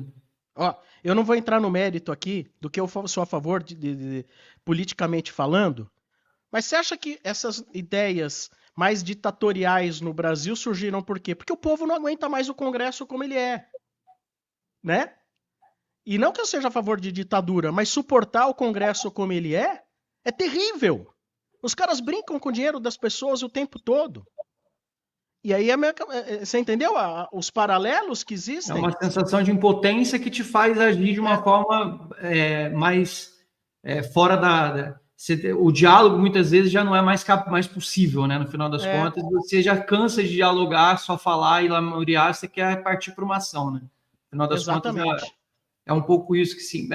Ó, eu não vou entrar no mérito aqui do que eu sou a favor politicamente falando, mas você acha que essas ideias mais ditatoriais no Brasil surgiram por quê? Porque o povo não aguenta mais o Congresso como ele é, né? E não que eu seja a favor de ditadura, mas suportar o Congresso como ele é terrível. Os caras brincam com o dinheiro das pessoas o tempo todo. E aí, você entendeu os paralelos que É existem? uma sensação de impotência que te faz agir de uma forma mais fora o diálogo muitas vezes já não é mais possível, né? No final das contas, você já cansa de dialogar, só falar e lamuriar, você quer partir para uma ação, né? No final das contas, é um pouco isso que sim.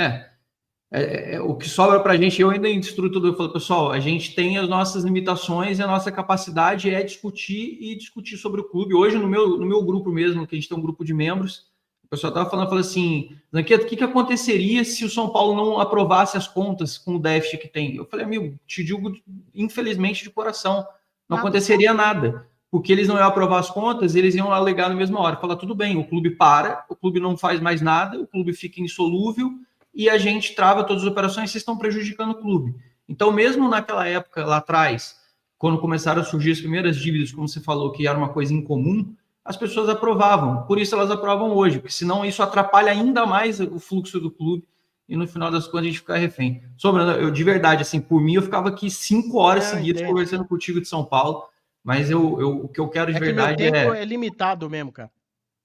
O que sobra para a gente, eu ainda instruo tudo, eu falo, pessoal, a gente tem as nossas limitações e a nossa capacidade é discutir sobre o clube. Hoje, no meu grupo mesmo, que a gente tem um grupo de membros, o pessoal estava falando assim, Zanqueto, o que aconteceria se o São Paulo não aprovasse as contas com o déficit que tem? Eu falei, amigo, te digo, infelizmente, de coração, não aconteceria nada, porque eles não iam aprovar as contas, eles iam alegar na mesma hora, falar, tudo bem, o clube para, o clube não faz mais nada, o clube fica insolúvel, e a gente trava todas as operações, vocês estão prejudicando o clube. Então, mesmo naquela época, lá atrás, quando começaram a surgir as primeiras dívidas, como você falou, que era uma coisa incomum, as pessoas aprovavam. Por isso elas aprovam hoje, porque senão isso atrapalha ainda mais o fluxo do clube e no final das contas a gente fica refém. Sombra, eu de verdade, assim, por mim, eu ficava aqui 5 horas seguidas conversando contigo de São Paulo, mas o que eu quero de verdade que meu tempo é limitado mesmo, cara.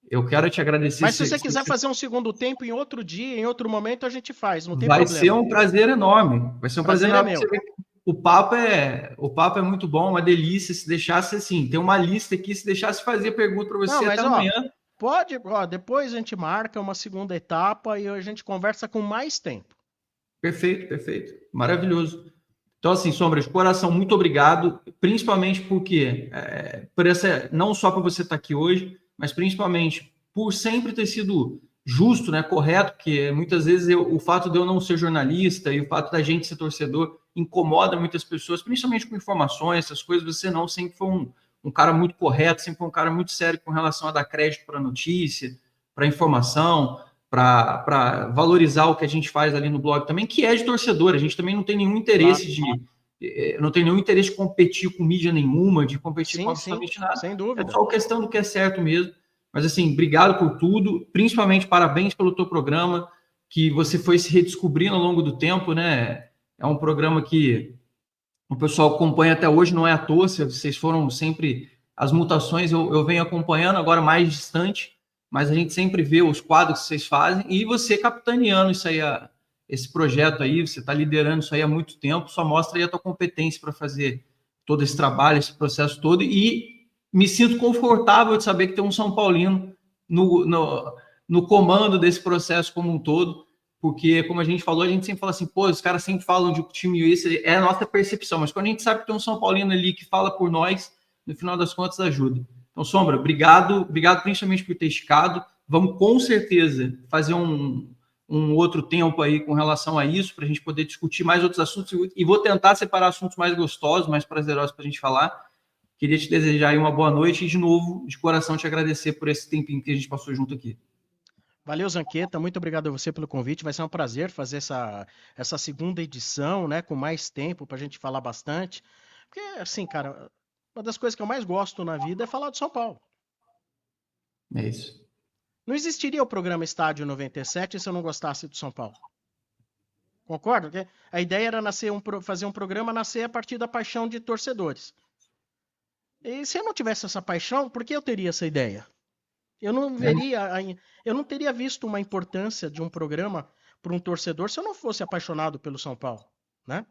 Eu quero te agradecer. Mas se você quiser fazer um segundo tempo em outro dia, em outro momento, a gente faz, não tem problema. Vai ser um prazer enorme. Vai ser um prazer enorme. O papo é muito bom, uma delícia. Se deixasse assim, tem uma lista aqui, se deixasse fazer pergunta para você até amanhã. Pode, depois a gente marca uma segunda etapa e a gente conversa com mais tempo. Perfeito. Maravilhoso. Então, assim, Sombra, de coração, muito obrigado, principalmente porque, não só por você estar aqui hoje, mas principalmente por sempre ter sido justo, né, correto, porque muitas vezes o fato de eu não ser jornalista e o fato da gente ser torcedor incomoda muitas pessoas, principalmente com informações, essas coisas, você não sempre foi um cara muito correto, sempre foi um cara muito sério com relação a dar crédito para a notícia, para a informação, para valorizar o que a gente faz ali no blog também, que é de torcedor. A gente também não tem nenhum interesse não tem nenhum interesse de competir com mídia nenhuma, de competir com absolutamente nada. Sem dúvida. É só questão do que é certo mesmo. Mas, assim, obrigado por tudo. Principalmente, parabéns pelo teu programa, que você foi se redescobrindo ao longo do tempo, né? É um programa que o pessoal acompanha até hoje, não é à toa. Vocês foram sempre... As mutações eu venho acompanhando, agora mais distante, mas a gente sempre vê os quadros que vocês fazem e você capitaneando isso aí, esse projeto aí, você está liderando isso aí há muito tempo, só mostra aí a tua competência para fazer todo esse trabalho, esse processo todo, e me sinto confortável de saber que tem um São Paulino no comando desse processo como um todo, porque, como a gente falou, a gente sempre fala assim, pô, os caras sempre falam de um time, esse é a nossa percepção, mas quando a gente sabe que tem um São Paulino ali que fala por nós, no final das contas ajuda. Então, Sombra, obrigado principalmente por ter esticado. Vamos com certeza fazer um outro tempo aí com relação a isso, para a gente poder discutir mais outros assuntos, e vou tentar separar assuntos mais gostosos, mais prazerosos para a gente falar. Queria te desejar aí uma boa noite e, de novo, de coração, te agradecer por esse tempinho que a gente passou junto aqui. Valeu, Zanqueta. Muito obrigado a você pelo convite. Vai ser um prazer fazer essa segunda edição, né, com mais tempo para a gente falar bastante. Porque, assim, cara, uma das coisas que eu mais gosto na vida é falar de São Paulo. É isso. Não existiria o programa Estádio 97 se eu não gostasse do São Paulo. Concordo? Porque a ideia era fazer um programa nascer a partir da paixão de torcedores. E se eu não tivesse essa paixão, por que eu teria essa ideia? Eu não teria visto uma importância de um programa para um torcedor se eu não fosse apaixonado pelo São Paulo, né?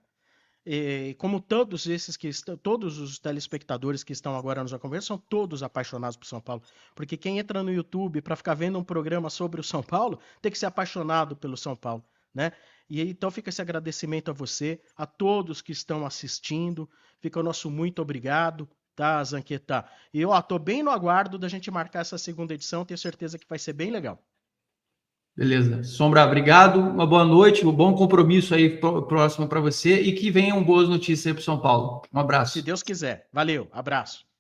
E como todos os telespectadores que estão agora nos acompanhando são todos apaixonados por São Paulo, porque quem entra no YouTube para ficar vendo um programa sobre o São Paulo tem que ser apaixonado pelo São Paulo, né? E então fica esse agradecimento a você, a todos que estão assistindo, fica o nosso muito obrigado, tá, Zanqueta? E tô bem no aguardo da gente marcar essa segunda edição, tenho certeza que vai ser bem legal. Beleza. Sombra, obrigado. Uma boa noite, um bom compromisso aí próximo para você e que venham boas notícias aí para São Paulo. Um Se abraço. Deus quiser. Valeu, abraço.